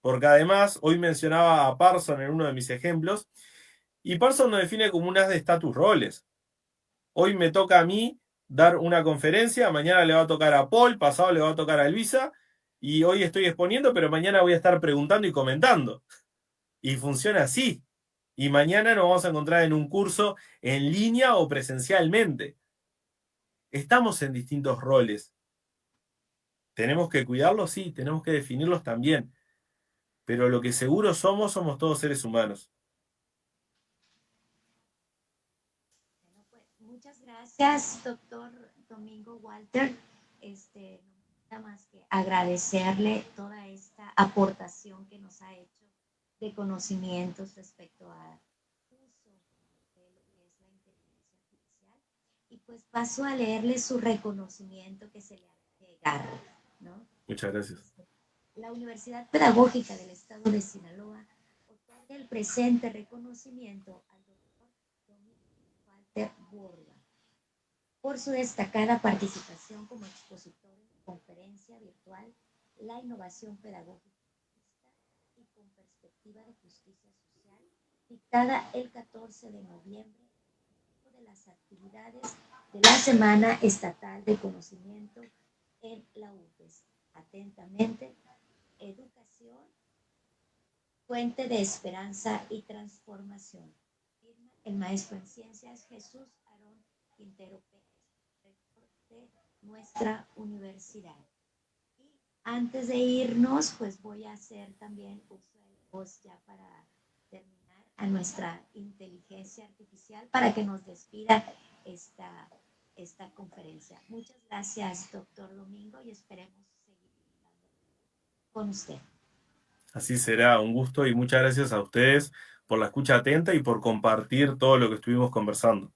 Porque además, hoy mencionaba a Parson en uno de mis ejemplos, y Parson nos define como un as de status roles. Hoy me toca a mí dar una conferencia, mañana le va a tocar a Paul, pasado le va a tocar a Elvisa, y hoy estoy exponiendo, pero mañana voy a estar preguntando y comentando. Y funciona así. Y mañana nos vamos a encontrar en un curso en línea o presencialmente. Estamos en distintos roles. ¿Tenemos que cuidarlos? Sí, tenemos que definirlos también. Pero lo que seguro somos todos seres humanos.
Bueno, pues, muchas gracias, doctor Domingo Walter. No me queda más que agradecerle toda esta aportación que nos ha hecho de conocimientos respecto al uso de lo que es la inteligencia artificial. Y pues paso a leerle su reconocimiento que se le ha llegado, ¿no?
Muchas gracias.
La Universidad Pedagógica del Estado de Sinaloa otorga el presente reconocimiento al doctor Domingo Walter Borba por su destacada participación como expositor en conferencia virtual La innovación pedagógica y con perspectiva de justicia social, dictada el 14 de noviembre de las actividades de la Semana Estatal de Conocimiento en la UPES. Atentamente, educación, fuente de esperanza y transformación. Firma el maestro en ciencias Jesús Aarón Quintero Pérez, rector de nuestra universidad. Y antes de irnos, pues voy a hacer también uso de la voz ya para terminar a nuestra inteligencia artificial para que nos despida esta conferencia. Muchas gracias, doctor Domingo, y esperemos seguir con usted.
Así será, un gusto y muchas gracias a ustedes por la escucha atenta y por compartir todo lo que estuvimos conversando.